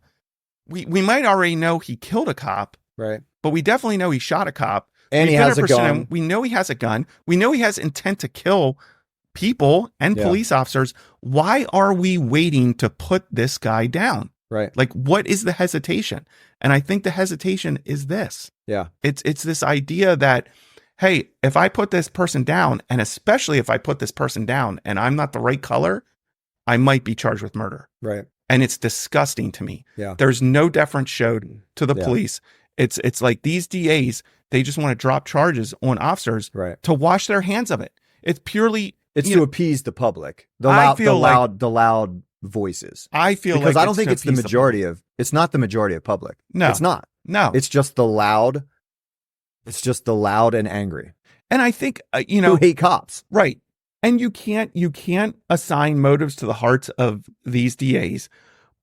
We might already know he killed a cop. Right. But we definitely know he shot a cop. And he has a gun. We know he has a gun. We know he has intent to kill people and police officers. Why are we waiting to put this guy down? Right. Like, what is the hesitation? And I think the hesitation is this. Yeah. It's this idea that, hey, if I put this person down, and especially if I put this person down and I'm not the right color, I might be charged with murder. Right. And it's disgusting to me. Yeah. There's no deference showed to the police. It's like these DAs, they just want to drop charges on officers to wash their hands of it. It's purely to appease the public. The loud voices. I feel because like I don't think it's the majority of it's not the majority of public. No. It's not. No. It's just the loud. It's just the loud and angry. And I think who hate cops. Right. And you can't assign motives to the hearts of these DAs,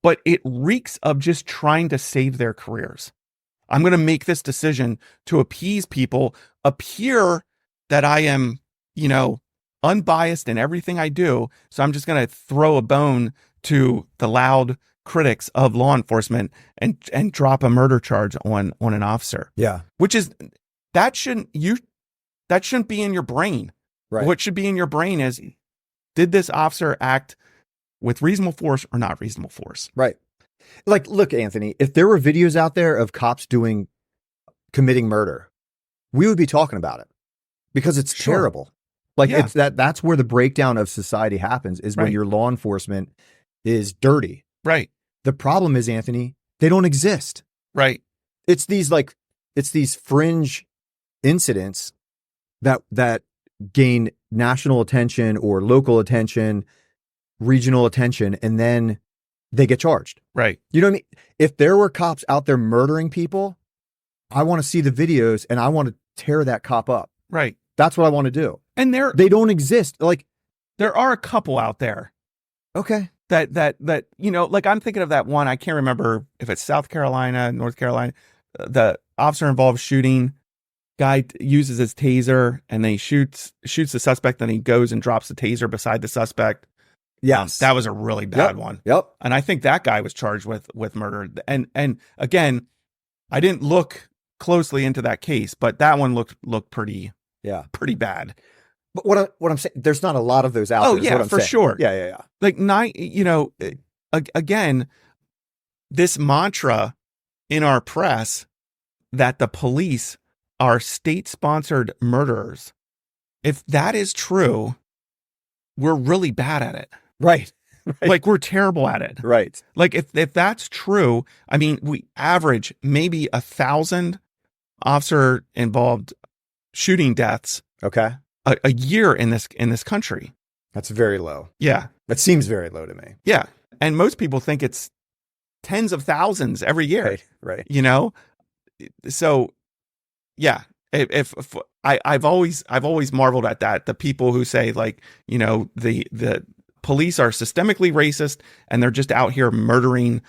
but it reeks of just trying to save their careers. I'm going to make this decision to appease people, appear that I am, unbiased in everything I do. So I'm just going to throw a bone to the loud critics of law enforcement and drop a murder charge on an officer. Yeah. Which is, that shouldn't be in your brain. Right. What should be in your brain is, did this officer act with reasonable force or not reasonable force? Right. Like, look, Anthony, if there were videos out there of cops committing murder, we would be talking about it because it's terrible. Like, Yeah. it's that's where the breakdown of society happens, is when Right. your law enforcement is dirty. Right. The problem is, Anthony, they don't exist. Right. It's these fringe incidents that gain national attention or local attention, regional attention, and then they get charged. Right. You know what I mean? If there were cops out there murdering people, I want to see the videos and I want to tear that cop up. Right. That's what I want to do. And They don't exist. Like, there are a couple out there okay. that, you know, like I'm thinking of that one. I can't remember if it's South Carolina, North Carolina, the officer involved shooting. Guy uses his taser and then he shoots the suspect. Then he goes and drops the taser beside the suspect. Yes. That was a really bad one. Yep. And I think that guy was charged with murder. And again, I didn't look closely into that case, but that one looked pretty bad. But what I'm saying, there's not a lot of those out there. Oh is yeah, what I'm for saying. sure. Yeah. Like again, this mantra in our press that the police are state-sponsored murderers. If that is true, we're really bad at it. Right. Like, we're terrible at it. Right. Like, if that's true, I mean, we average maybe 1,000 officer-involved shooting deaths Okay. a year in this country. That's very low. Yeah. That seems very low to me. Yeah. And most people think it's tens of thousands every year. Right. You know? So, yeah. If I've always marveled at that. The people who say, like, you know, the police are systemically racist and they're just out here murdering,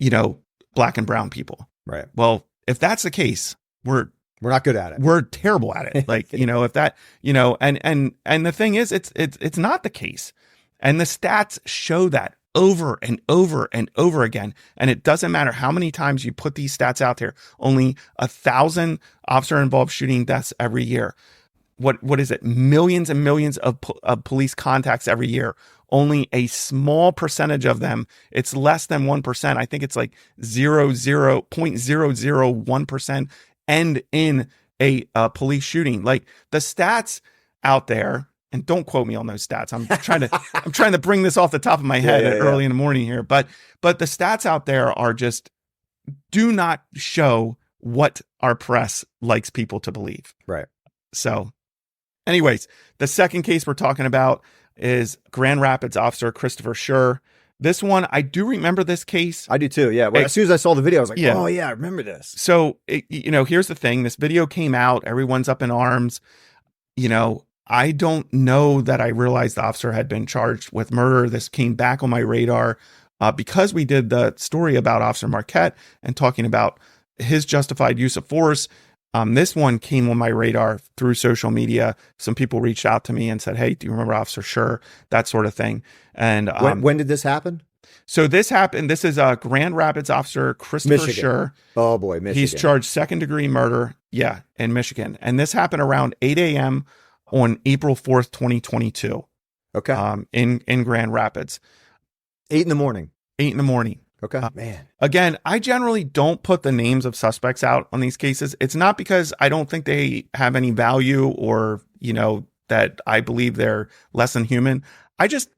you know, black and brown people. Right. Well, if that's the case, we're not good at it. We're terrible at it. Like, you know, if that, you know, and the thing is, it's not the case. And the stats show that over and over and over again. And it doesn't matter how many times you put these stats out there, only 1,000 officer involved shooting deaths every year. What is it? Millions and millions of police contacts every year. Only a small percentage of them, it's less than 1%. I think it's like 0.001% end in a police shooting. Like, the stats out there, and don't quote me on those stats. I'm trying to bring this off the top of my head early in the morning here. But the stats out there are just, do not show what our press likes people to believe. Right. So anyways, the second case we're talking about is Grand Rapids officer Christopher Schurr. This one, I do remember this case. I do too. Yeah. Well, as soon as I saw the video, I was like, oh yeah, I remember this. So, you know, here's the thing. This video came out. Everyone's up in arms. You know, I don't know that I realized the officer had been charged with murder. This came back on my radar because we did the story about Officer Marquette and talking about his justified use of force. This one came on my radar through social media. Some people reached out to me and said, hey, do you remember Officer Schurr? That sort of thing. And when did this happen? So this happened. This is Grand Rapids officer Christopher Schurr. Oh boy, Michigan. He's charged second-degree murder. Yeah, in Michigan. And this happened around 8 a.m. on April 4th, 2022. Okay. In Grand Rapids. 8 in the morning. 8 in the morning. Okay. Man. Again, I generally don't put the names of suspects out on these cases. It's not because I don't think they have any value or, you know, that I believe they're less than human. I just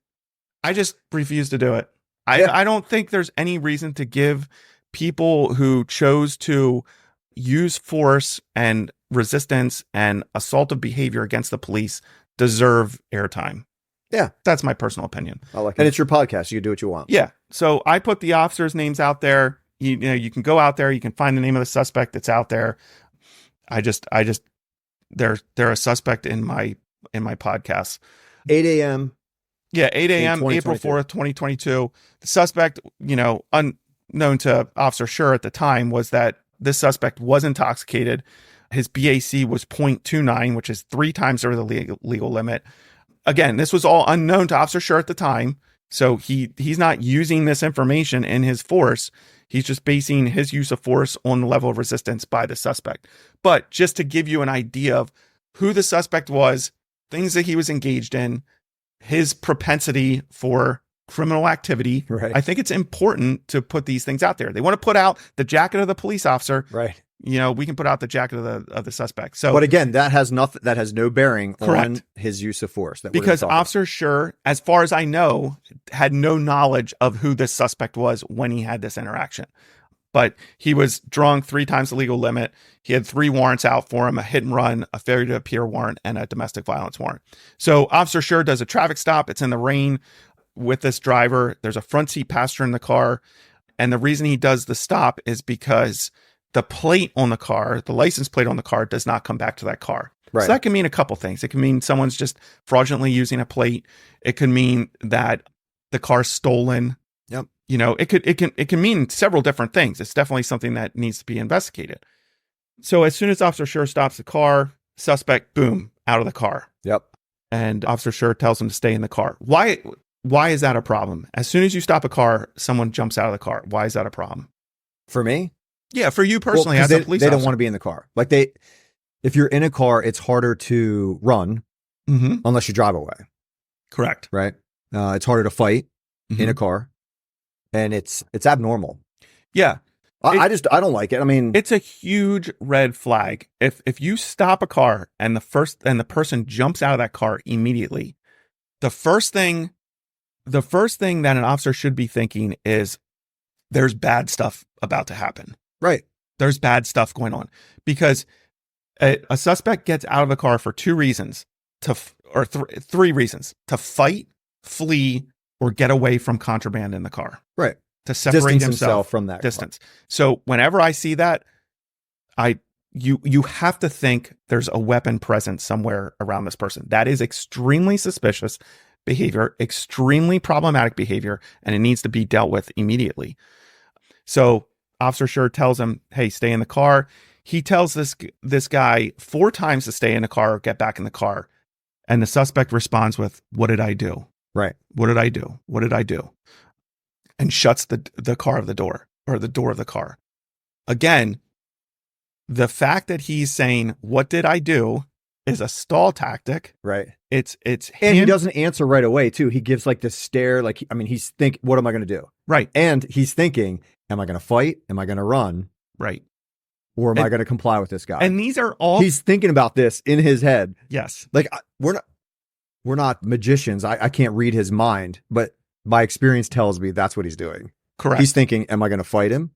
refuse to do it. I don't think there's any reason to give people who chose to use force and resistance and assaultive behavior against the police deserve airtime. Yeah. That's my personal opinion. I like it. And it's your podcast. You can do what you want. Yeah. So I put the officers' names out there. You know, you can go out there. You can find the name of the suspect that's out there. They're a suspect in my podcast. 8 a.m. Yeah. 8 a.m. April 4th, 2022. The suspect, you know, unknown to Officer Schurr at the time, was that this suspect was intoxicated. His BAC was 0.29, which is 3 times over the legal limit. again, this was all unknown to Officer Schurr at the time. So he's not using this information in his force. He's just basing his use of force on the level of resistance by the suspect. But just to give you an idea of who the suspect was, things that he was engaged in, his propensity for criminal activity. Right. I think it's important to put these things out there. They want to put out the jacket of the police officer. Right. You know, we can put out the jacket of the suspect. So, but again, that has nothing. That has no bearing correct. on his use of force. Because Officer Schurr, as far as I know, had no knowledge of who this suspect was when he had this interaction. But he was drunk 3 times the legal limit. He had 3 warrants out for him: a hit and run, a failure to appear warrant, and a domestic violence warrant. So Officer Schurr does a traffic stop. It's in the rain with this driver. There's a front seat passenger in the car. And the reason he does the stop is because the plate on the car, the license plate on the car, does not come back to that car. Right. So that can mean a couple things. It can mean someone's just fraudulently using a plate. It could mean that the car's stolen. Yep. You know, it can mean several different things. It's definitely something that needs to be investigated. So as soon as Officer Schurr stops the car, suspect, boom, out of the car. Yep. And Officer Schurr tells him to stay in the car. Why is that a problem? As soon as you stop a car, someone jumps out of the car. Why is that a problem? For me? Yeah, for you personally, as a police they officer. don't want to be in the car. Like if you're in a car, it's harder to run unless you drive away. Correct. Right. It's harder to fight in a car, and it's abnormal. Yeah. I don't like it. I mean, it's a huge red flag. If you stop a car and the person jumps out of that car immediately, the first thing that an officer should be thinking is there's bad stuff about to happen. Right. There's bad stuff going on, because a suspect gets out of the car for 2 reasons, 3 reasons: to fight, flee, or get away from contraband in the car. Right. To separate himself from that distance. Car. So whenever I see that, you have to think there's a weapon present somewhere around this person. That is extremely suspicious behavior, extremely problematic behavior, and it needs to be dealt with immediately. So Officer Schurr tells him, hey, stay in the car. He tells this guy 4 times to stay in the car or get back in the car. And the suspect responds with, what did I do? Right. What did I do? What did I do? And shuts the car of the door, or the door of the car. Again, the fact that he's saying, what did I do, is a stall tactic. Right. It's and he doesn't answer right away too. He gives like this stare, like, I mean, he's thinking, what am I going to do? Right. And he's thinking, am I going to fight? Am I going to run? Right. Or am I going to comply with this guy? And these are all, he's thinking about this in his head. Yes. Like we're not magicians. I can't read his mind, but my experience tells me that's what he's doing. Correct. He's thinking, am I going to fight him?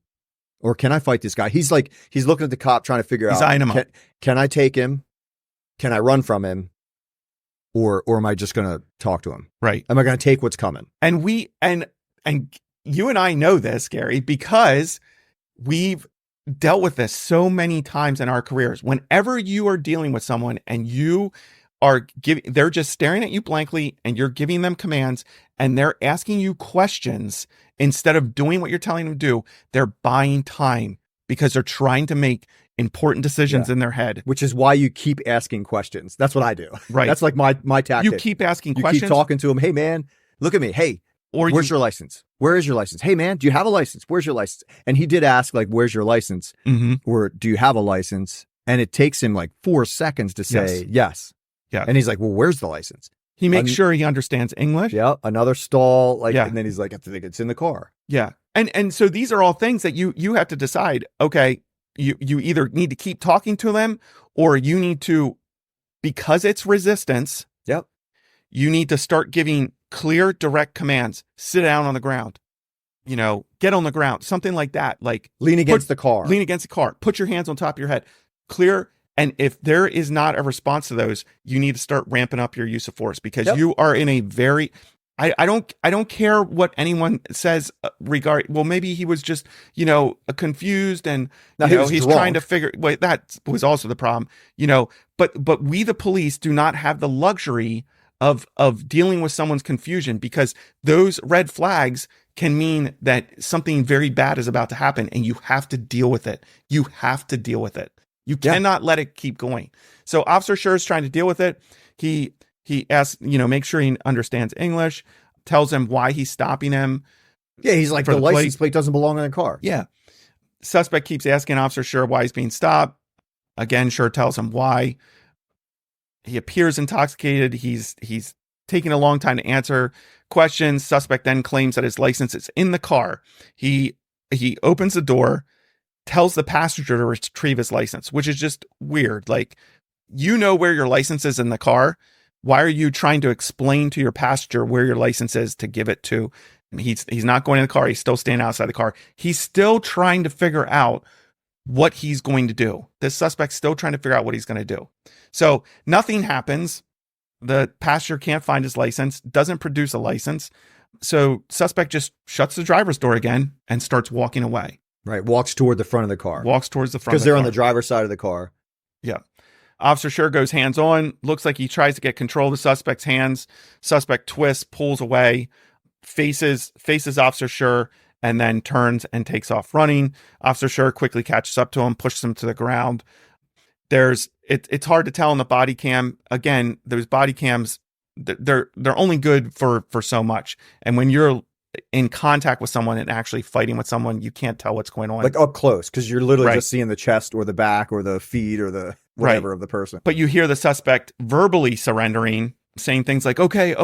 Or can I fight this guy? He's looking at the cop trying to figure out, eyeing him up. Can I take him? Can I run from him? Or am I just going to talk to him? Right. Am I going to take what's coming? And and you and I know this, Gary, because we've dealt with this so many times in our careers. Whenever you are dealing with someone and you are they're just staring at you blankly and you're giving them commands and they're asking you questions instead of doing what you're telling them to do, they're buying time because they're trying to make important decisions in their head. Which is why you keep asking questions. That's what I do. Right. That's like my tactic. You keep asking you questions. You keep talking to them. Hey, man, look at me. Hey, where's your license? Where is your license? Hey, man, do you have a license? Where's your license? And he did ask, like, where's your license? Or do you have a license? And it takes him like 4 seconds to say yes. Yeah. And he's like, well, where's the license? He makes sure he understands English. Yeah. Another stall. And then he's like, I think it's in the car. Yeah. And so these are all things that you have to decide. Okay, you either need to keep talking to them, or you need to, because it's resistance. Yep. You need to start giving clear, direct commands. Sit down on the ground. Get on the ground. Something like that. Like lean against the car. Lean against the car. Put your hands on top of your head. Clear. And if there is not a response to those, you need to start ramping up your use of force, because you are in a very, I don't care what anyone says well, maybe he was just, confused and, he's drunk. trying to figure, that was also the problem, but we, the police, do not have the luxury of dealing with someone's confusion, because those red flags can mean that something very bad is about to happen and you have to deal with it. You have to deal with it. You cannot let it keep going. So Officer Schurr is trying to deal with it. He He asks, make sure he understands English, tells him why he's stopping him. Yeah, he's like, For the the license plate doesn't belong in the car. Yeah. Suspect keeps asking Officer Schurr why he's being stopped. Again, Schurr tells him why. He appears intoxicated. He's taking a long time to answer questions. Suspect then claims that his license is in the car. He opens the door, tells the passenger to retrieve his license, which is just weird. Like, where your license is in the car. Why are you trying to explain to your passenger where your license is to give it to? He's not going in the car. He's still standing outside the car. He's still trying to figure out what he's going to do. This suspect's still trying to figure out what he's going to do. So nothing happens. The passenger can't find his license, doesn't produce a license. So suspect just shuts the driver's door again and starts walking away. Right. Walks toward the front of the car. Walks towards the front because they're on the driver's side of the car. Yeah. Officer Schurr goes hands on. Looks like he tries to get control of the suspect's hands. Suspect twists, pulls away, faces Officer Schurr, and then turns and takes off running. Officer Schurr quickly catches up to him, pushes him to the ground. It's hard to tell in the body cam. Again, those body cams, they're only good for so much. And when you're in contact with someone and actually fighting with someone, you can't tell what's going on. Like up close, because you're literally Right. just seeing the chest or the back or the feet or the whatever of the person. But you hear the suspect verbally surrendering, saying things like, okay.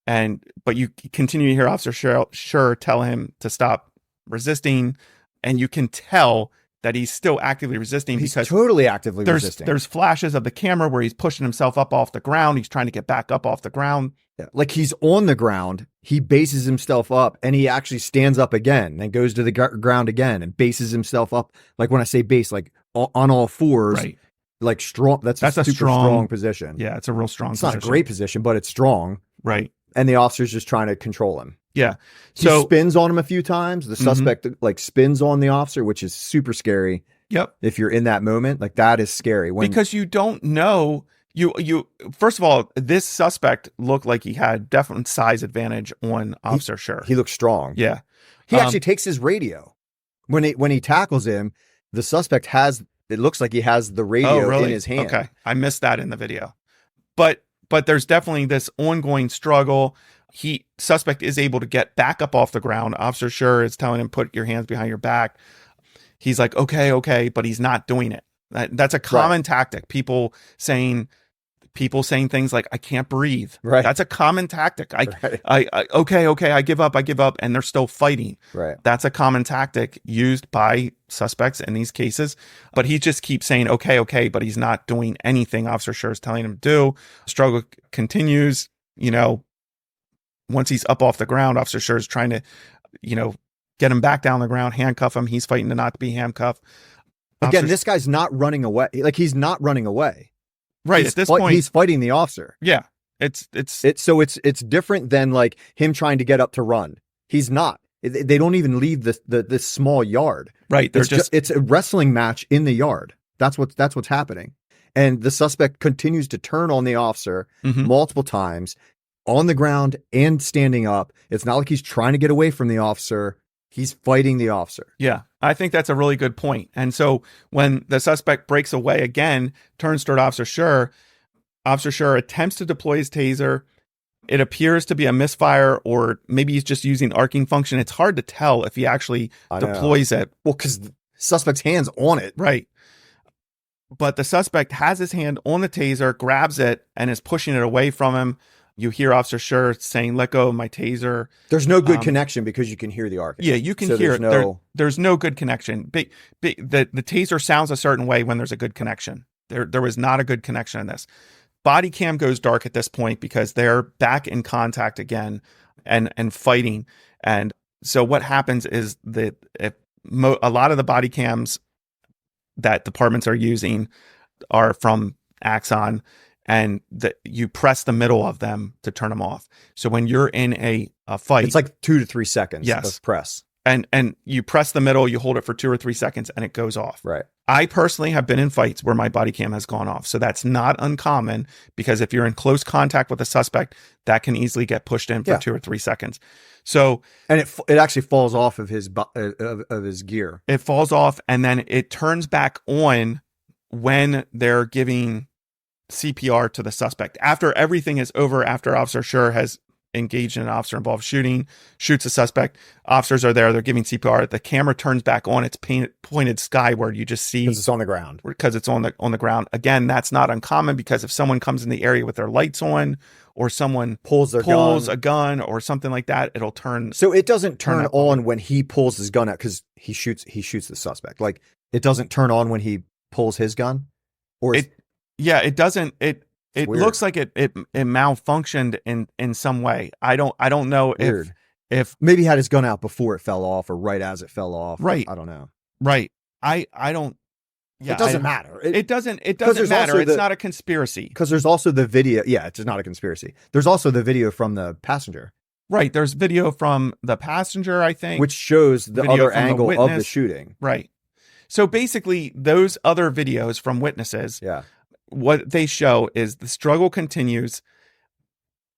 But you continue to hear Officer Schurr tell him to stop resisting. And you can tell that he's still actively resisting. He's because totally actively resisting. There's flashes of the camera where he's pushing himself up off the ground. He's trying to get back up off the ground. Yeah. Like he's on the ground. He bases himself up and he actually stands up again and goes to the ground again and bases himself up. Like when I say base, like on all fours, Right. like strong. That's a super strong position. Yeah, it's a real strong It's position. not a great position, but it's strong. Right. And the officer's just trying to control him. Yeah. He spins on him a few times. The Mhm. suspect like spins on the officer, which is super scary. Yep. If you're in that moment, like that is scary. Because you don't know. You first of all, this suspect looked like he had definite size advantage on Officer Schurr. He looks strong. Yeah. He actually takes his radio. When he tackles him, the suspect it looks like he has the radio in his hand. Okay. I missed that in the video. But there's definitely this ongoing struggle. Suspect is able to get back up off the ground. Officer Schurr is telling him, put your hands behind your back. He's like, okay, but he's not doing it. That's a common tactic. People saying things like, I can't breathe. Right. That's a common tactic. Okay, I give up, and they're still fighting. Right. That's a common tactic used by suspects in these cases. But he just keeps saying, okay, but he's not doing anything Officer Schurr is telling him to do. Struggle continues. Once he's up off the ground, Officer Schurr is trying to, get him back down the ground, handcuff him. He's fighting to not be handcuffed. Again, this guy's not running away. Like he's not running away. Right. At this point, he's fighting the officer. Yeah. It's different than like him trying to get up to run. He's not. They don't even leave this small yard. Right. It's a wrestling match in the yard. That's what's happening. And the suspect continues to turn on the officer multiple times on the ground and standing up. It's not like he's trying to get away from the officer. He's fighting the officer. Yeah, I think that's a really good point. And so when the suspect breaks away again, turns toward Officer Schurr attempts to deploy his taser. It appears to be a misfire, or maybe he's just using arcing function. It's hard to tell if he actually deploys it. Well, because the suspect's hand's on it. Right. But the suspect has his hand on the taser, grabs it, and is pushing it away from him. You hear Officer Schurr saying, let go of my taser. There's no good connection because you can hear the arcing. Yeah, you can hear it. There's no good connection. The taser sounds a certain way when there's a good connection. There was not a good connection in this. Body cam goes dark at this point because they're back in contact again and fighting. And so what happens is that a lot of the body cams that departments are using are from Axon, and that you press the middle of them to turn them off. So when you're in a fight, it's like 2 to 3 seconds of press. And you press the middle, you hold it for 2 or 3 seconds, and it goes off. Right. I personally have been in fights where my body cam has gone off. So that's not uncommon, because if you're in close contact with a suspect, that can easily get pushed in for 2 or 3 seconds. So, and it actually falls off of his gear. It falls off, and then it turns back on when they're giving CPR to the suspect. After everything is over, after Officer Schurr has engaged in an officer-involved shooting, shoots a suspect, officers are there, they're giving CPR, the camera turns back on, it's pointed skyward, you just see... Because it's on the ground. Because it's on the ground. Again, that's not uncommon, because if someone comes in the area with their lights on, or someone pulls a gun or something like that, it'll turn... So it doesn't turn on when he pulls his gun out, because he shoots the suspect. Like, it doesn't turn on when he pulls his gun? Or it doesn't... It looks like it malfunctioned in some way. I don't know if maybe he had his gun out before it fell off or right as it fell off. Right. I don't know. Right. I don't. Yeah. It doesn't matter. It doesn't matter. It's not a conspiracy. Because there's also the video. Yeah, it's not a conspiracy. There's also the video from the passenger. Right. There's video from the passenger, I think, which shows the other angle of the shooting. Right. So basically, those other videos from witnesses. Yeah. What they show is the struggle continues.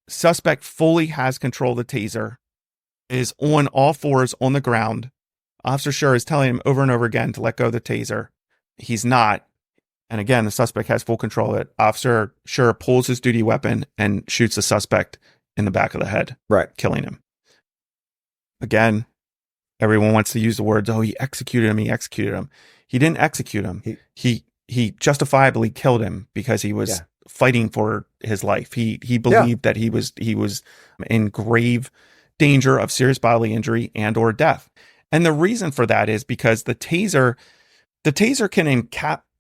Suspect fully has control of the taser, is on all fours on the ground. Officer Schurr is telling him over and over again to let go of the taser. He's not. And again, the suspect has full control of it. Officer Schurr pulls his duty weapon and shoots the suspect in the back of the head, right, killing him. Again, everyone wants to use the words, "Oh, he executed him. He executed him." He didn't execute him. He justifiably killed him because he was fighting for his life. He believed that he was in grave danger of serious bodily injury and or death. And the reason for that is because the taser can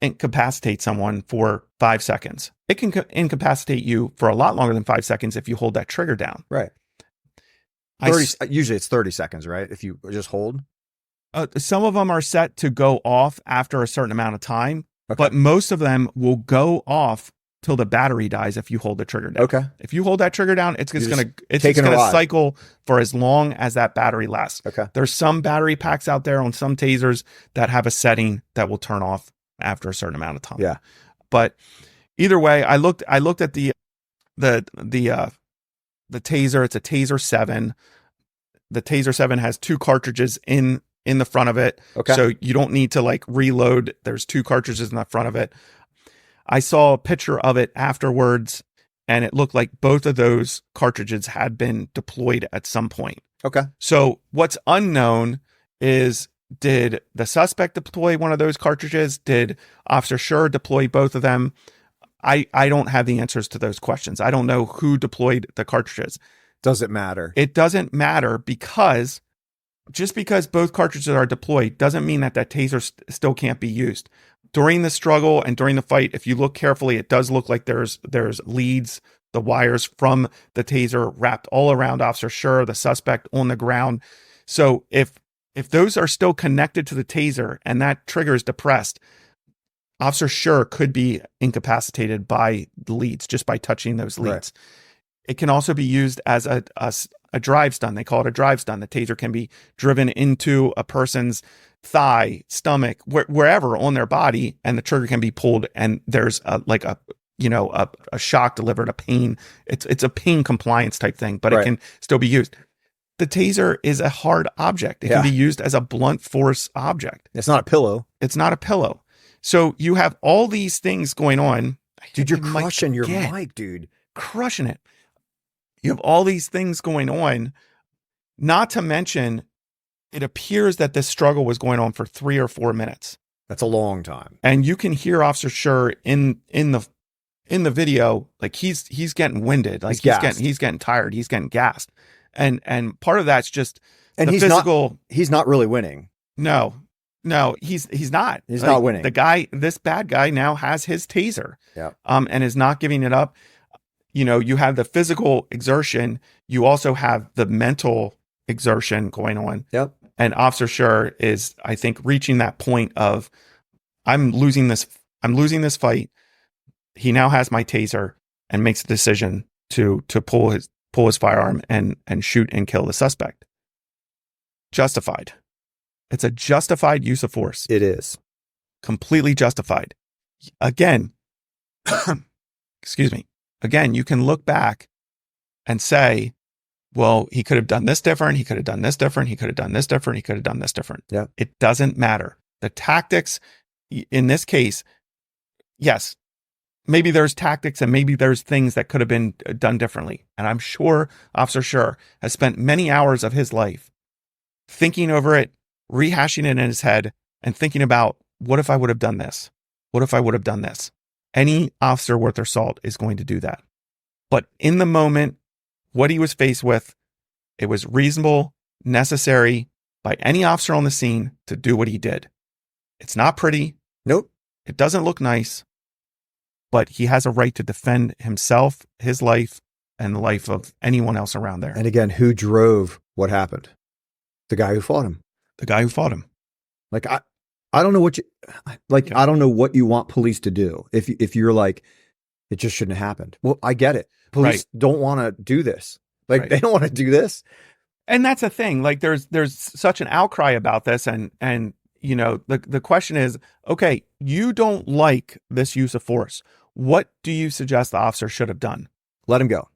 incapacitate someone for 5 seconds. It can incapacitate you for a lot longer than 5 seconds if you hold that trigger down. Right. Usually it's 30 seconds, right? If you just hold. Some of them are set to go off after a certain amount of time. Okay. But most of them will go off till the battery dies if you hold the trigger down. Okay. If you hold that trigger down, it's just going to cycle for as long as that battery lasts. Okay. There's some battery packs out there on some tasers that have a setting that will turn off after a certain amount of time. Yeah. But either way, I looked at the taser. It's a Taser 7. The Taser 7 has 2 cartridges in the front of it. Okay. So you don't need to like reload. There's 2 cartridges in the front of it. I saw a picture of it afterwards, and it looked like both of those cartridges had been deployed at some point. Okay. So what's unknown is, did the suspect deploy one of those cartridges? Did Officer Schurr deploy both of them? I don't have the answers to those questions. I don't know who deployed the cartridges. Does it matter? It doesn't matter, because just because both cartridges are deployed doesn't mean that taser still can't be used. During the struggle and during the fight, if you look carefully, it does look like there's leads, the wires from the taser wrapped all around Officer Schurr, the suspect on the ground. So if those are still connected to the taser and that trigger is depressed, Officer Schurr could be incapacitated by the leads just by touching those leads. Right. It can also be used as a drive stun. They call it a drive stun. The taser can be driven into a person's thigh, stomach, wherever on their body, and the trigger can be pulled, and there's a shock delivered, a pain. It's a pain compliance type thing, but it can still be used. The taser is a hard object. It can be used as a blunt force object. It's not a pillow. It's not a pillow. So you have all these things going on. Dude, you're crushing your mic, dude. Crushing it. You have all these things going on, not to mention, it appears that this struggle was going on for 3 or 4 minutes. That's a long time. And you can hear Officer Schurr in the video, like he's getting winded, like he's getting tired, he's getting gassed. And part of that's just the physical. He's not really winning. No, he's not. He's not winning. This bad guy now has his taser. Yeah. And is not giving it up. You know, you have the physical exertion. You also have the mental exertion going on. Yep. And Officer Schurr is, I think, reaching that point of, I'm losing this fight. He now has my taser and makes a decision to pull his firearm and shoot and kill the suspect. Justified. It's a justified use of force. It is. Completely justified. Again, excuse me. Again, you can look back and say, well, he could have done this different. He could have done this different. He could have done this different. He could have done this different. Yeah. It doesn't matter. The tactics in this case, yes, maybe there's tactics and maybe there's things that could have been done differently. And I'm sure Officer Schurr has spent many hours of his life thinking over it, rehashing it in his head, and thinking about, what if I would have done this? What if I would have done this? Any officer worth their salt is going to do that. But in the moment, what he was faced with, it was reasonable, necessary by any officer on the scene to do what he did. It's not pretty. Nope. It doesn't look nice, but he has a right to defend himself, his life, and the life of anyone else around there. And again, who drove what happened? The guy who fought him. The guy who fought him. Like, I don't know what you, like, Yeah. I don't know what you want police to do. If you're like, it just shouldn't have happened. Well, I get it. Police don't want to do this. Like, they don't want to do this. And that's the thing. Like, there's such an outcry about this. And, you know, the question is, okay, you don't like this use of force. What do you suggest the officer should have done? Let him go.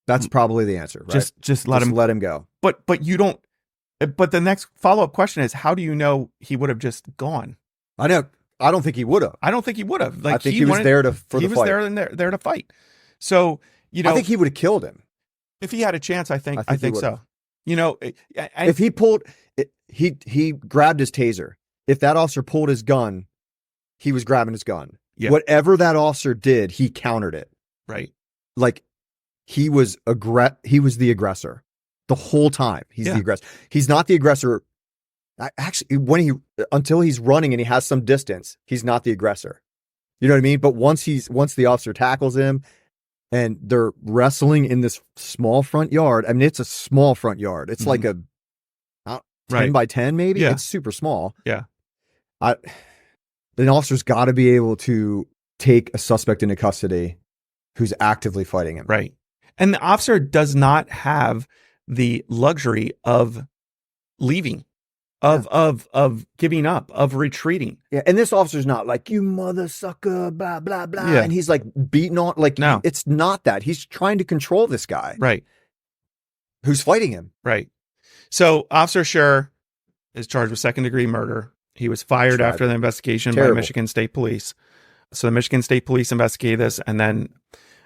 That's probably the answer, right? Just let him go. But you don't. But the next follow-up question is, how do you know he would have just gone? I know. I don't think he would have. I don't think he would have. Like, I think he was there for the fight. He was there to fight. So, you know, I think he would have killed him if he had a chance. I think so. You know, if he pulled, he grabbed his taser. If that officer pulled his gun, he was grabbing his gun. Yeah. Whatever that officer did, he countered it. Right. Like, he was the aggressor the whole time. He's the aggressor. He's not the aggressor. Actually, until he's running and he has some distance, he's not the aggressor. You know what I mean? But once the officer tackles him and they're wrestling in this small front yard. I mean, it's a small front yard. It's like a 10 by 10, maybe. Yeah. It's super small. Yeah. The officer's got to be able to take a suspect into custody who's actively fighting him. Right. And the officer does not have the luxury of leaving, of giving up, of retreating. Yeah. And this officer's not like, you mother sucker, blah, blah, blah. Yeah. And he's like beating on, like, no, it's not that. He's trying to control this guy. Right. Who's fighting him. Right. So Officer Schurr is charged with second-degree murder. He was fired after the investigation by Michigan State Police. So the Michigan State Police investigated this, and then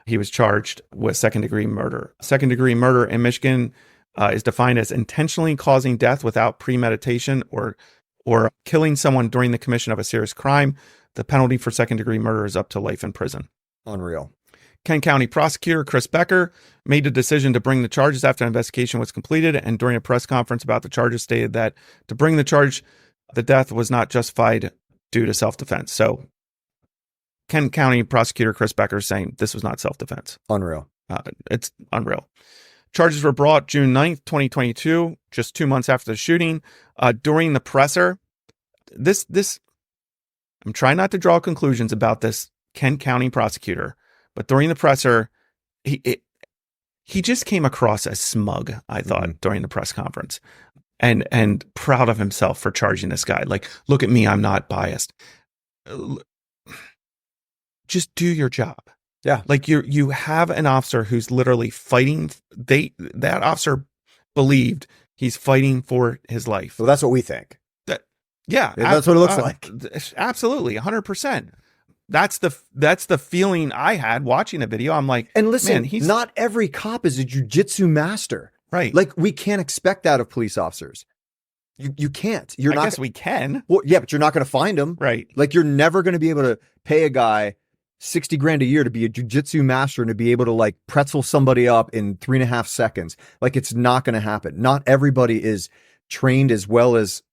he was charged with second-degree murder. Second-degree murder in Michigan is defined as intentionally causing death without premeditation or killing someone during the commission of a serious crime. The penalty for second-degree murder is up to life in prison. Unreal. Kent County Prosecutor Chris Becker made the decision to bring the charges after an investigation was completed, and during a press conference about the charges stated that to bring the charge, the death was not justified due to self-defense. So Kent County Prosecutor Chris Becker is saying this was not self-defense. Unreal. It's unreal. Charges were brought June 9th, 2022, just 2 months after the shooting. During the presser, this I'm trying not to draw conclusions about this Kent County prosecutor, but during the presser, he just came across as smug, I thought, during the press conference, and proud of himself for charging this guy. Like, look at me, I'm not biased. Just do your job. Yeah. Like, you have an officer who's literally fighting. That officer believed he's fighting for his life. Well, that's what we think. Yeah, that's what it looks like. Absolutely, 100%. That's the feeling I had watching the video. I'm like, and listen, man, not every cop is a jujitsu master, right? Like, we can't expect that of police officers. You can't. I guess we can. Well, yeah, but you're not going to find them, right? Like, you're never going to be able to pay a guy $60,000 a year to be a jujitsu master and to be able to, like, pretzel somebody up in 3.5 seconds. Like, it's not going to happen. Not everybody is trained as well as,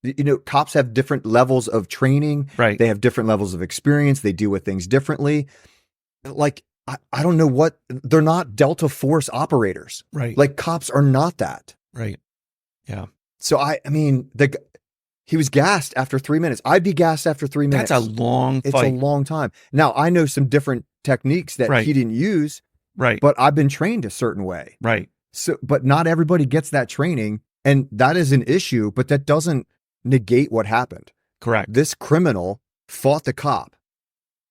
cops have different levels of training. Right. They have different levels of experience. They deal with things differently. Like, I don't know they're not Delta Force operators. Right. Like, cops are not that. Right. Yeah. So I mean, he was gassed after 3 minutes. I'd be gassed after 3 minutes. That's a long fight. It's a long time. Now, I know some different techniques that he didn't use. Right. But I've been trained a certain way. Right. So, but not everybody gets that training. And that is an issue, but that doesn't negate what happened. Correct. This criminal fought the cop,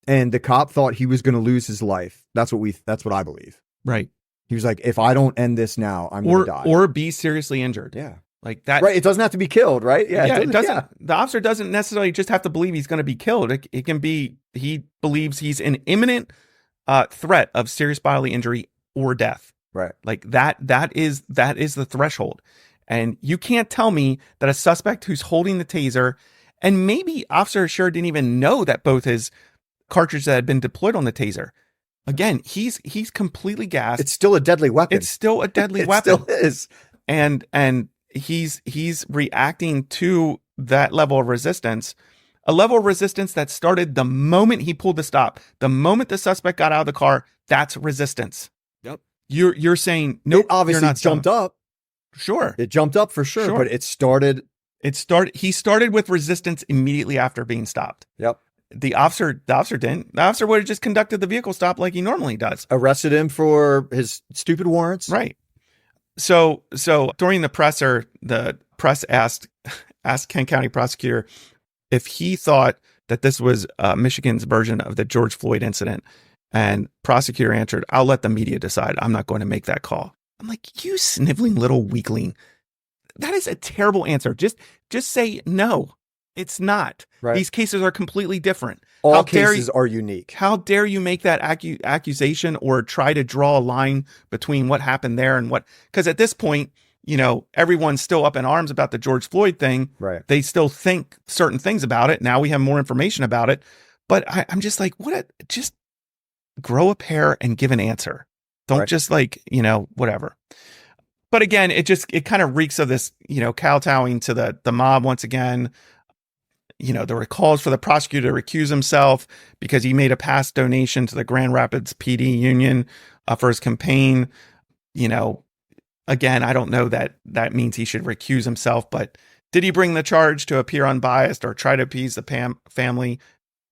and the cop thought he was going to lose his life. That's what I believe. Right. He was like, if I don't end this now, I'm going to die. Or be seriously injured. Yeah. Like that. Right. It doesn't have to be killed, right? Yeah. It doesn't. Yeah. The officer doesn't necessarily just have to believe he's going to be killed. It can be, he believes he's in imminent threat of serious bodily injury or death. Right. Like that is the threshold. And you can't tell me that a suspect who's holding the taser, and maybe Officer Schurr didn't even know that both his cartridges that had been deployed on the taser. Again, he's completely gassed. It's still a deadly weapon. It's still a deadly it weapon. Still is. And he's reacting to that level of resistance, a level of resistance that started the moment he pulled the stop. The moment the suspect got out of the car, that's resistance. Yep. You're saying nope. It obviously you're not jumped up. Sure. It jumped up for sure, but it started. He started with resistance immediately after being stopped. Yep. The officer didn't. The officer would have just conducted the vehicle stop like he normally does. Arrested him for his stupid warrants. Right. So during the presser, the press asked Kent County prosecutor if he thought that this was Michigan's version of the George Floyd incident. And prosecutor answered, "I'll let the media decide. I'm not going to make that call." I'm like, you sniveling little weakling. That is a terrible answer. Just say no. It's not. Right. These cases are completely different. All cases are unique. How dare you make that accusation or try to draw a line between what happened there and what? Because at this point, everyone's still up in arms about the George Floyd thing. Right. They still think certain things about it. Now we have more information about it. But I'm just like, just grow a pair and give an answer. Don't just whatever. But again, it kind of reeks of this, kowtowing to the mob once again. There were calls for the prosecutor to recuse himself because he made a past donation to the Grand Rapids PD Union for his campaign. Again, I don't know that means he should recuse himself, but did he bring the charge to appear unbiased or try to appease the family?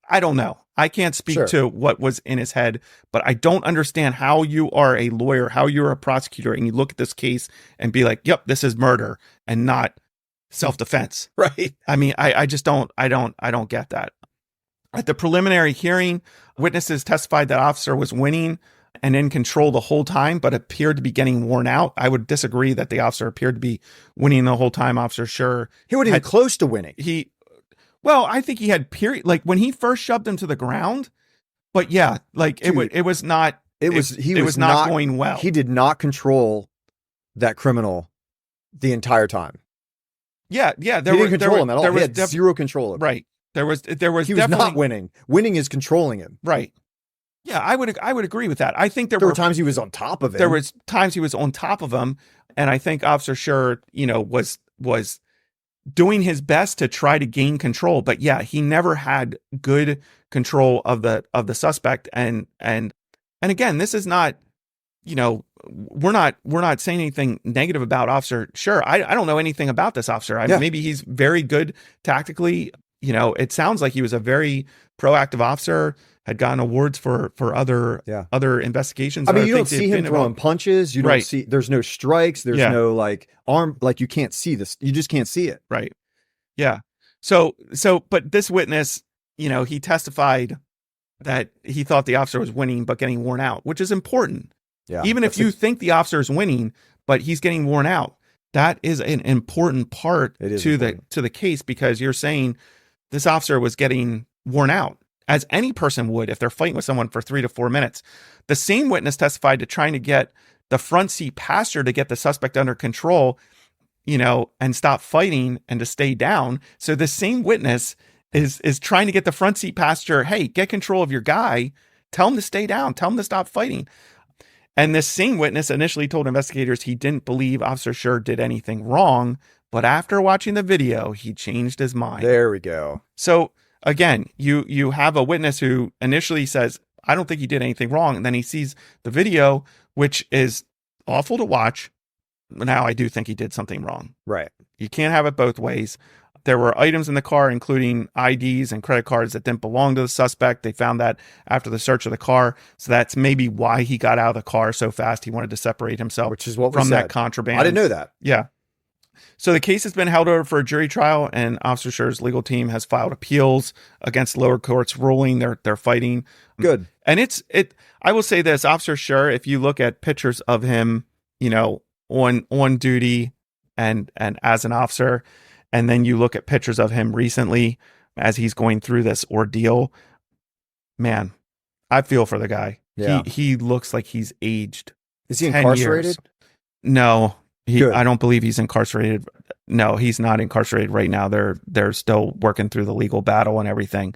I don't know. I can't speak to what was in his head, but I don't understand how you are a lawyer, how you're a prosecutor, and you look at this case and be like, yep, this is murder and not self-defense. Right. I mean, I just don't get that. At the preliminary hearing, witnesses testified that officer was winning and in control the whole time, but appeared to be getting worn out. I would disagree that the officer appeared to be winning the whole time. Officer Schurr. He wasn't even close to winning. Well, I think he had like when he first shoved him to the ground, but yeah, like dude, it was not going well. He did not control that criminal the entire time. Yeah. He didn't control him at all. He had zero control of him. Right. He was not winning. Winning is controlling him. Right. Yeah, I would agree with that. I think there were times he was on top of him. There was times he was on top of him, and I think Officer Schurr, was doing his best to try to gain control. But yeah, he never had good control of the suspect. And again, this is not, we're not saying anything negative about Officer Schurr. I don't know anything about this officer. Maybe he's very good tactically. It sounds like he was a very proactive officer, had gotten awards for other investigations. I mean, you don't see him throwing punches. You don't see, there's no strikes. There's no like arm, like you can't see this. You just can't see it. Right. Yeah. So, but this witness, he testified that he thought the officer was winning, but getting worn out, which is important. Yeah. Even if you think the officer is winning, but he's getting worn out, that is an important part to the case, because you're saying this officer was getting worn out, as any person would if they're fighting with someone for 3 to 4 minutes. The same witness testified to trying to get the front seat passenger to get the suspect under control, and stop fighting and to stay down. So the same witness is trying to get the front seat passenger, hey, get control of your guy. Tell him to stay down. Tell him to stop fighting. And this same witness initially told investigators he didn't believe Officer Schurr did anything wrong, but after watching the video, he changed his mind. There we go. So again, you have a witness who initially says, I don't think he did anything wrong. And then he sees the video, which is awful to watch. Now I do think he did something wrong. Right. You can't have it both ways. There were items in the car, including IDs and credit cards that didn't belong to the suspect. They found that after the search of the car. So that's maybe why he got out of the car so fast. He wanted to separate himself from that contraband. I didn't know that. Yeah. So the case has been held over for a jury trial, and Officer Schurr's legal team has filed appeals against lower court's ruling. They're fighting. Good. And I will say this, Officer Schurr, if you look at pictures of him, on duty and as an officer, and then you look at pictures of him recently as he's going through this ordeal, man, I feel for the guy. Yeah. He looks like he's aged. Is he 10 incarcerated? years. No, Good. I don't believe he's incarcerated. No, he's not incarcerated right now. They're still working through the legal battle and everything.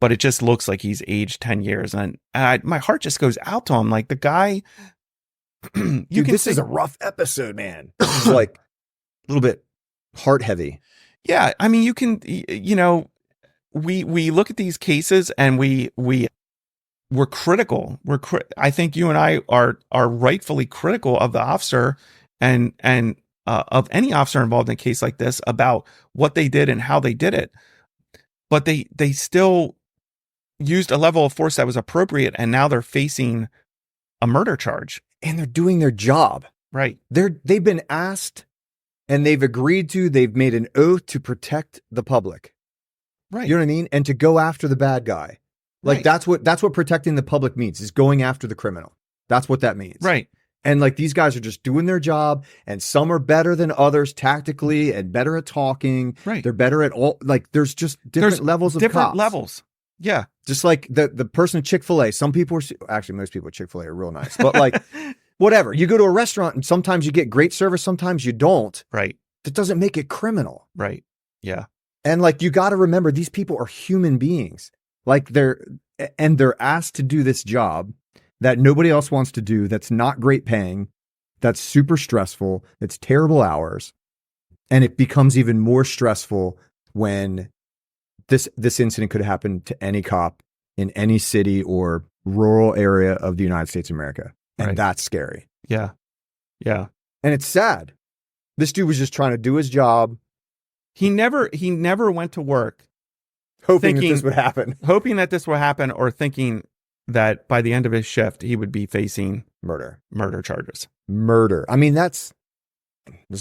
But it just looks like he's aged 10 years. And my heart just goes out to him. Like the guy, Dude, this is a rough episode, man. It's like a little bit heart heavy. Yeah. I mean, you can, we look at these cases and we're critical. I think you and I are rightfully critical of the officer and of any officer involved in a case like this about what they did and how they did it. But they still used a level of force that was appropriate, and now they're facing a murder charge. And they're doing their job. Right. They've been asked and they've agreed to, they've made an oath to protect the public. Right. You know what I mean? And to go after the bad guy. Like right. that's what protecting the public means, is going after the criminal. That's what that means. Right. And like these guys are just doing their job, and some are better than others tactically and better at talking. Right. They're better at all. Like there's just different levels of different cops. levels. Yeah. Just like the person at Chick-fil-A. Some people are actually, most people at Chick-fil-A are real nice, but like whatever. You go to a restaurant and sometimes you get great service, sometimes you don't. Right. That doesn't make it criminal. Right. Yeah. And like you got to remember, these people are human beings. Like they're asked to do this job that nobody else wants to do, that's not great paying, that's super stressful, that's terrible hours. And it becomes even more stressful when this incident could happen to any cop in any city or rural area of the United States of America. And right. That's scary. Yeah. Yeah. And it's sad. This dude was just trying to do his job. He never went to work hoping that this would happen. Or thinking that by the end of his shift, he would be facing murder charges. Murder. I mean, there's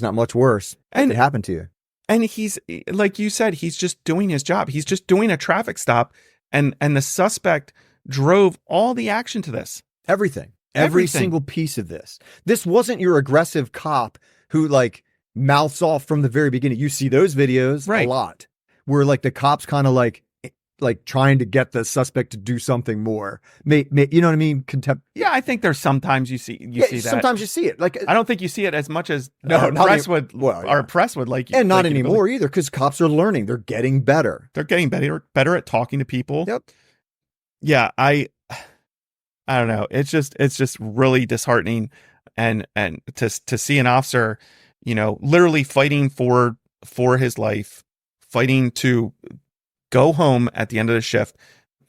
not much worse that could happen to you. And he's, like you said, he's just doing his job. He's just doing a traffic stop. And the suspect drove all the action to this. Everything. Every single piece of this. This wasn't your aggressive cop who like mouths off from the very beginning. You see those videos a lot where like the cops kind of like trying to get the suspect to do something more. You know what I mean? Yeah, I think there's sometimes you see that. Sometimes you see it. Like I don't think you see it as much as our press would like. And not anymore either, because cops are learning. They're getting better. They're getting better at talking to people. Yep. Yeah, I don't know. It's just really disheartening, and to see an officer, literally fighting for his life, fighting to go home at the end of the shift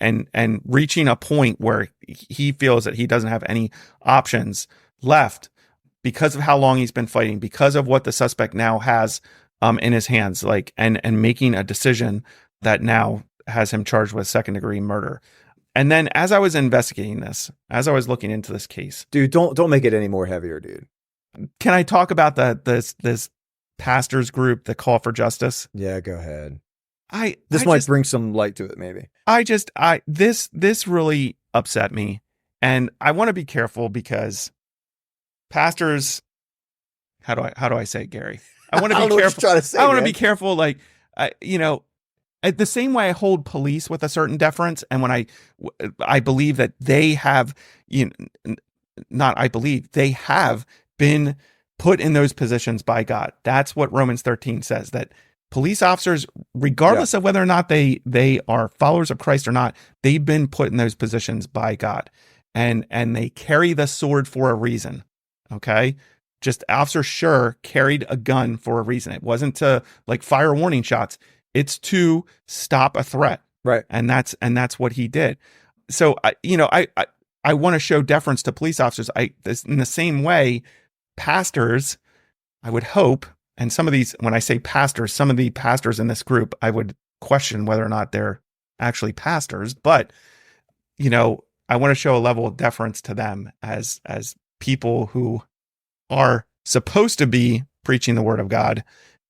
and reaching a point where he feels that he doesn't have any options left because of how long he's been fighting, because of what the suspect now has in his hands, like, and making a decision that now has him charged with second-degree murder. And then as I was investigating this, as I was looking into this case, dude, don't make it any more heavier, dude. Can I talk about this pastors group, the Call for Justice? Yeah, go ahead. This might bring some light to it, maybe. This really upset me, and I want to be careful because pastors. How do I say it, Gary? I want to be careful. I want to be careful, like the same way I hold police with a certain deference, and when I believe that they have, they have been put in those positions by God. That's what Romans 13 says, that police officers, regardless of whether or not they are followers of Christ or not, they've been put in those positions by God, and they carry the sword for a reason. Okay. Just Officer Schurr carried a gun for a reason. It wasn't to like fire warning shots. It's to stop a threat. Right. And that's what he did. So I want to show deference to police officers. In the same way, pastors, I would hope, and some of these, when I say pastors, some of the pastors in this group, I would question whether or not they're actually pastors, but I want to show a level of deference to them as people who are supposed to be preaching the word of God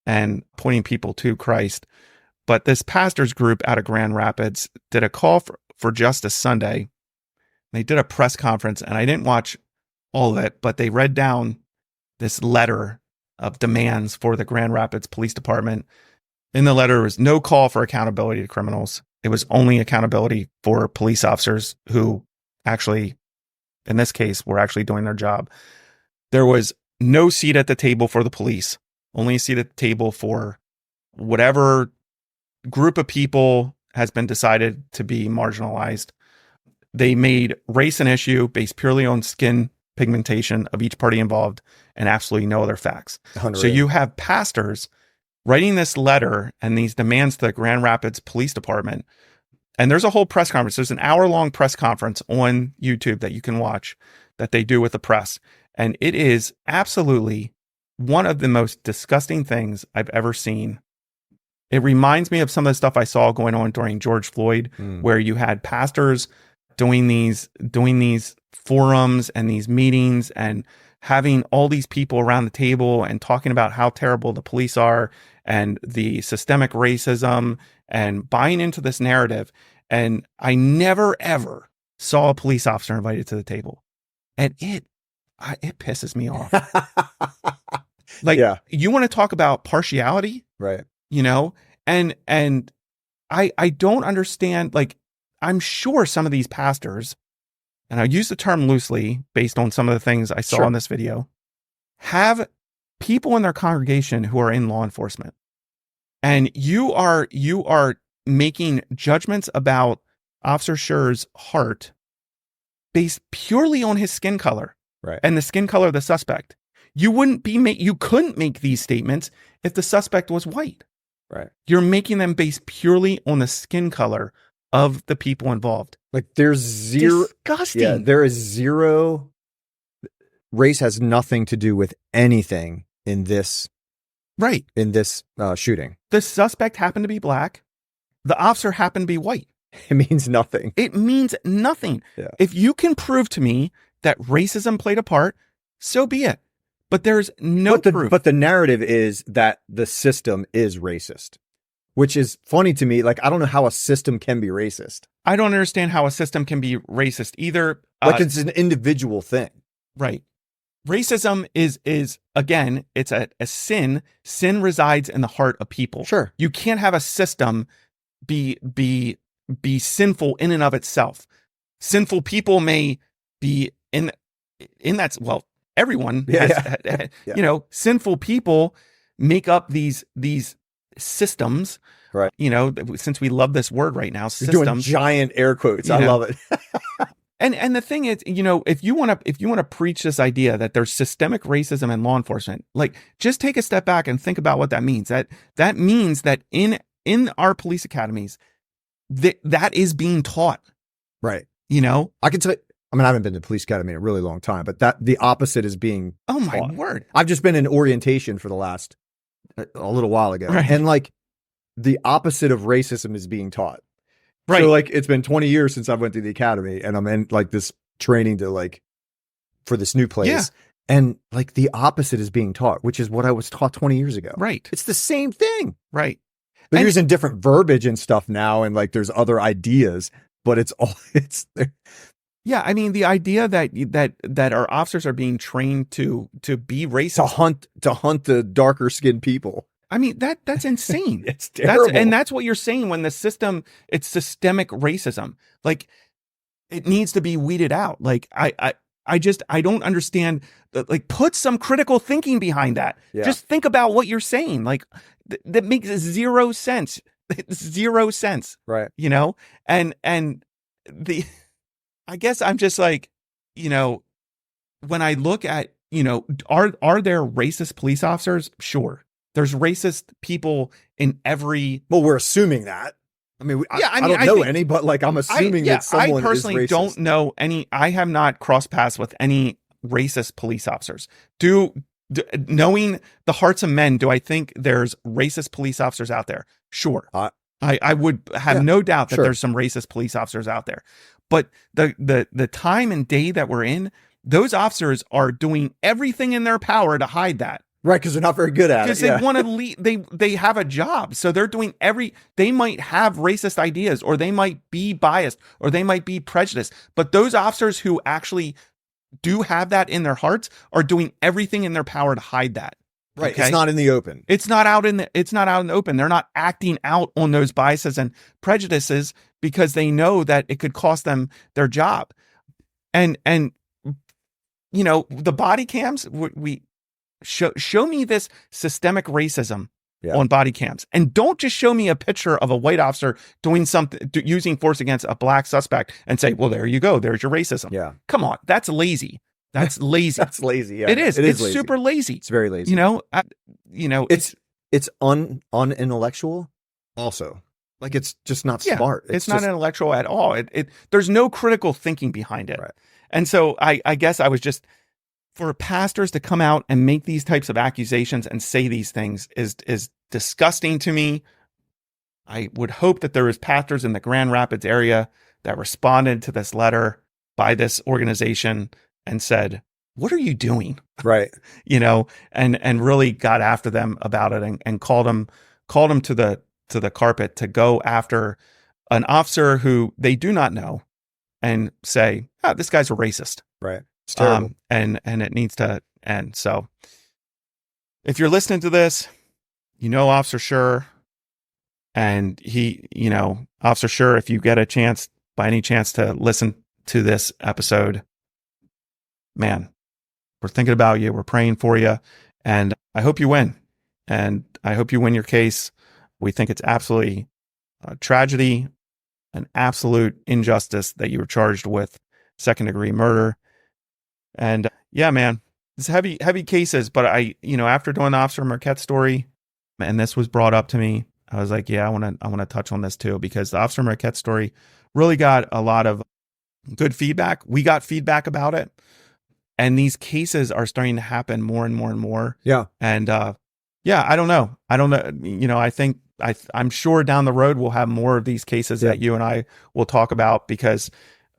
and pointing people to Christ. But this pastors group out of Grand Rapids did a call for Justice Sunday. They did a press conference, and I didn't watch all of it, but they read down this letter of demands for the Grand Rapids Police Department. In the letter, there was no call for accountability to criminals. It was only accountability for police officers who actually in this case, were actually doing their job. There was no seat at the table for the police, only a seat at the table for whatever group of people has been decided to be marginalized. They made race an issue based purely on skin pigmentation of each party involved and absolutely no other facts. 100. So you have pastors writing this letter and these demands to the Grand Rapids Police Department. And there's a whole press conference. There's an hour-long press conference on YouTube that you can watch that they do with the press. And it is absolutely one of the most disgusting things I've ever seen. It reminds me of some of the stuff I saw going on during George Floyd, where you had pastors doing these forums and these meetings and having all these people around the table and talking about how terrible the police are and the systemic racism and buying into this narrative. And I never, ever saw a police officer invited to the table. And it pisses me off. You want to talk about partiality? Right. You know, and I don't understand, like, I'm sure some of these pastors, and I use the term loosely based on some of the things I saw in this video, have people in their congregation who are in law enforcement. And you are making judgments about Officer Schurr's heart based purely on his skin color, right, and the skin color of the suspect. You couldn't make these statements if the suspect was white. Right. You're making them based purely on the skin color of the people involved. Like there's zero. Disgusting. Yeah, there is zero. Race has nothing to do with anything in this. Right. In this shooting. The suspect happened to be black. The officer happened to be white. It means nothing. It means nothing. Yeah. If you can prove to me that racism played a part, so be it. But there's no proof. But the narrative is that the system is racist, which is funny to me. Like, I don't know how a system can be racist. I don't understand how a system can be racist either. Like, it's an individual thing. Right. Racism is again, it's a sin. Sin resides in the heart of people. Sure. You can't have a system be sinful in and of itself. Sinful people may be in that, well, everyone has, you know, sinful people make up these systems, right? You know, since we love this word right now, systems. You're doing giant air quotes. I love it. And the thing is, you know, if you want to preach this idea that there's systemic racism in law enforcement, like, just take a step back and think about what that means. That means that in our police academies, that is being taught, right? You know, I can tell you, I mean, I haven't been to police academy in a really long time, but that the opposite is being my taught. Word. I've just been in orientation for the last a little while ago, right. And like the opposite of racism is being taught. Right. So like it's been 20 years since I went to the academy, and I'm in like this training to like for this new place. Yeah. And like the opposite is being taught, which is what I was taught 20 years ago. Right. It's the same thing. Right. They're using different verbiage and stuff now, and like there's other ideas, but it's yeah, I mean, the idea that our officers are being trained to be racist, to hunt the darker skinned people. I mean, that's insane. It's terrible. That's what you're saying when the system, it's systemic racism. Like, it needs to be weeded out. Like, I don't understand. Like, put some critical thinking behind that. Yeah. Just think about what you're saying. Like, that makes zero sense. Zero sense. Right. You know, and I guess I'm just like, you know, when I look at, you know, are there racist police officers? Sure. There's racist people in every. Well, we're assuming that. I mean, I don't know any, but like I'm assuming that someone I personally is racist. Don't know any. I have not crossed paths with any racist police officers. Knowing the hearts of men, do I think there's racist police officers out there? Sure. I would have no doubt that there's some racist police officers out there. But the time and day that we're in, those officers are doing everything in their power to hide that. Right, because they're not very good at it. Because they want to lead, they have a job, so they're doing they might have racist ideas, or they might be biased, or they might be prejudiced. But those officers who actually do have that in their hearts are doing everything in their power to hide that. Right, okay? It's not in the open. It's not out in the open. They're not acting out on those biases and prejudices because they know that it could cost them their job. And the body cams, we show me this systemic racism Yeah. on body cams, and don't just show me a picture of a white officer doing something, using force against a black suspect and say, well, there you go. There's your racism. Yeah. Come on. That's lazy. That's lazy. That's lazy. Yeah. It is. It's lazy. super lazy. It's very lazy. It's unintellectual also. Like, it's just not smart. It's not intellectual at all. There's no critical thinking behind it. Right. And so I guess I was just, for pastors to come out and make these types of accusations and say these things is disgusting to me. I would hope that there was pastors in the Grand Rapids area that responded to this letter by this organization and said, what are you doing? Right. And really got after them about it and called them to the carpet to go after an officer who they do not know and say, this guy's a racist. Right. It's terrible. And it needs to end. So if you're listening to this, Officer Schurr, and Officer Schurr, if you get a chance, by any chance, to listen to this episode, man, we're thinking about you. We're praying for you. And I hope you win. And I hope you win your case. We think it's absolutely a tragedy, an absolute injustice that you were charged with second-degree murder. And yeah, man, it's heavy cases. But after doing the Officer Marquette story, and this was brought up to me, I was like, yeah, I want to touch on this too, because the Officer Marquette story really got a lot of good feedback. We got feedback about it, and these cases are starting to happen more and more and more. Yeah. And I don't know. I think I'm sure down the road we'll have more of these cases that you and I will talk about, because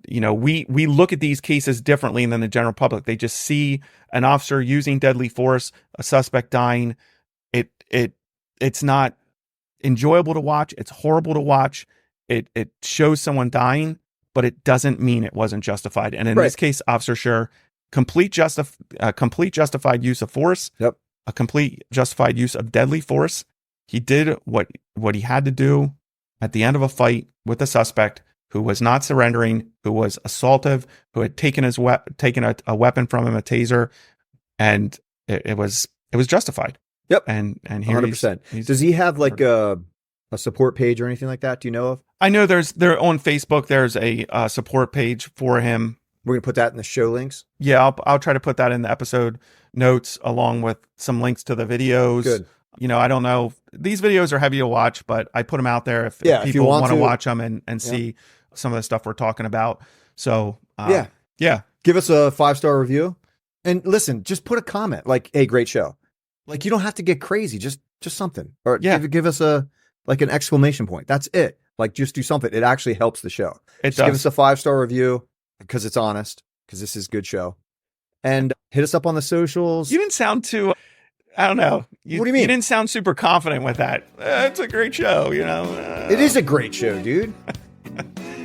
we look at these cases differently than the general public. They just see an officer using deadly force, a suspect dying. It's not enjoyable to watch. It's horrible to watch. It shows someone dying, but it doesn't mean it wasn't justified. And in this case, Officer Schurr, complete justified use of force. Yep. A complete justified use of deadly force. He did what he had to do at the end of a fight with a suspect who was not surrendering, who was assaultive, who had taken a weapon from him, a taser, and it was justified. Yep. And here 100%. Does he have like a support page or anything like that? Do you know of? I know they're on Facebook. There's a support page for him. We're gonna put that in the show links. Yeah, I'll try to put that in the episode notes along with some links to the videos. Good. I don't know. These videos are heavy to watch, but I put them out there if people want to watch them and see some of the stuff we're talking about. So give us a 5-star review, and listen, just put a comment like, "Hey, great show." Like, you don't have to get crazy, just something, or give us an exclamation point. That's it. Like, just do something. It actually helps the show. Give us a 5-star review, because it's honest, because this is a good show. And hit us up on the socials. You didn't sound too, I don't know. What do you mean? You didn't sound super confident with that. It's a great show, It is a great show, dude.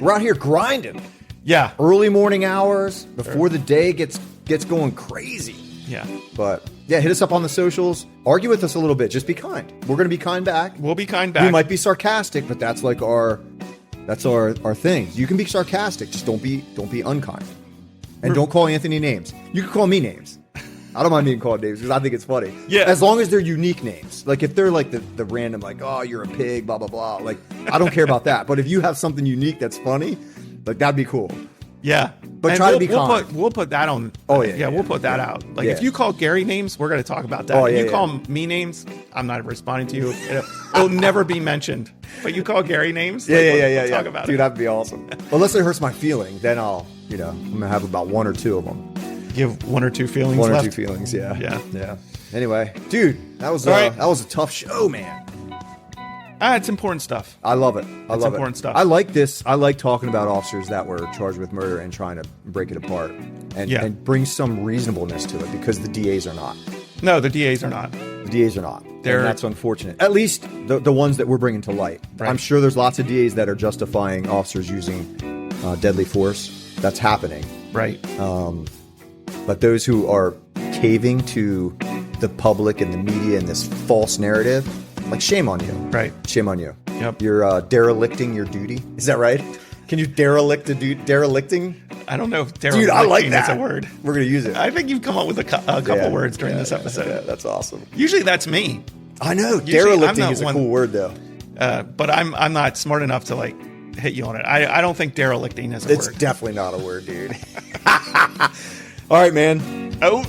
We're out here grinding. Yeah. Early morning hours before the day gets going crazy. Yeah. But hit us up on the socials. Argue with us a little bit. Just be kind. We're going to be kind back. We'll be kind back. We might be sarcastic, but that's like our thing. You can be sarcastic, just don't be unkind. And don't call Anthony names. You can call me names. I don't mind being called names because I think it's funny. Yeah. As long as they're unique names. Like, if they're like the random, like, oh, you're a pig, blah, blah, blah. Like, I don't care about that. But if you have something unique that's funny, like, that'd be cool. Yeah. But try to be kind. We'll put that on. Oh, yeah. We'll put that out. Like, if you call Gary names, we're going to talk about that. Oh, if you call me names, I'm not responding to you. It'll never be mentioned. But you call Gary names? We'll talk about it. Dude, that'd be awesome. Unless it hurts my feeling, then I'm going to have about 1 or 2 of them. You have 1 or 2 feelings left? 1 or 2 feelings, yeah. Anyway, dude, that was a tough show, man. It's important stuff. I love it. It's important stuff. I like this. I like talking about officers that were charged with murder and trying to break it apart and bring some reasonableness to it, because the DAs are not. No, the DAs are not. The DAs are not. And that's unfortunate. At least the ones that we're bringing to light. Right. I'm sure there's lots of DAs that are justifying officers using deadly force. That's happening. Right. But those who are caving to the public and the media and this false narrative, like, shame on you. Right. Shame on you. Yep. You're derelicting your duty. Is that right? Can you derelict a dude? Derelicting? I don't know if derelict Dude, I like that. is a word. We're going to use it. I think you've come up with a couple words during this episode. Yeah, that's awesome. Usually that's me. I know. Usually, Derelicting is a cool word, though. But I'm not smart enough to like hit you on it. I don't think derelicting is a word. It's definitely not a word, dude. All right, man. Oh.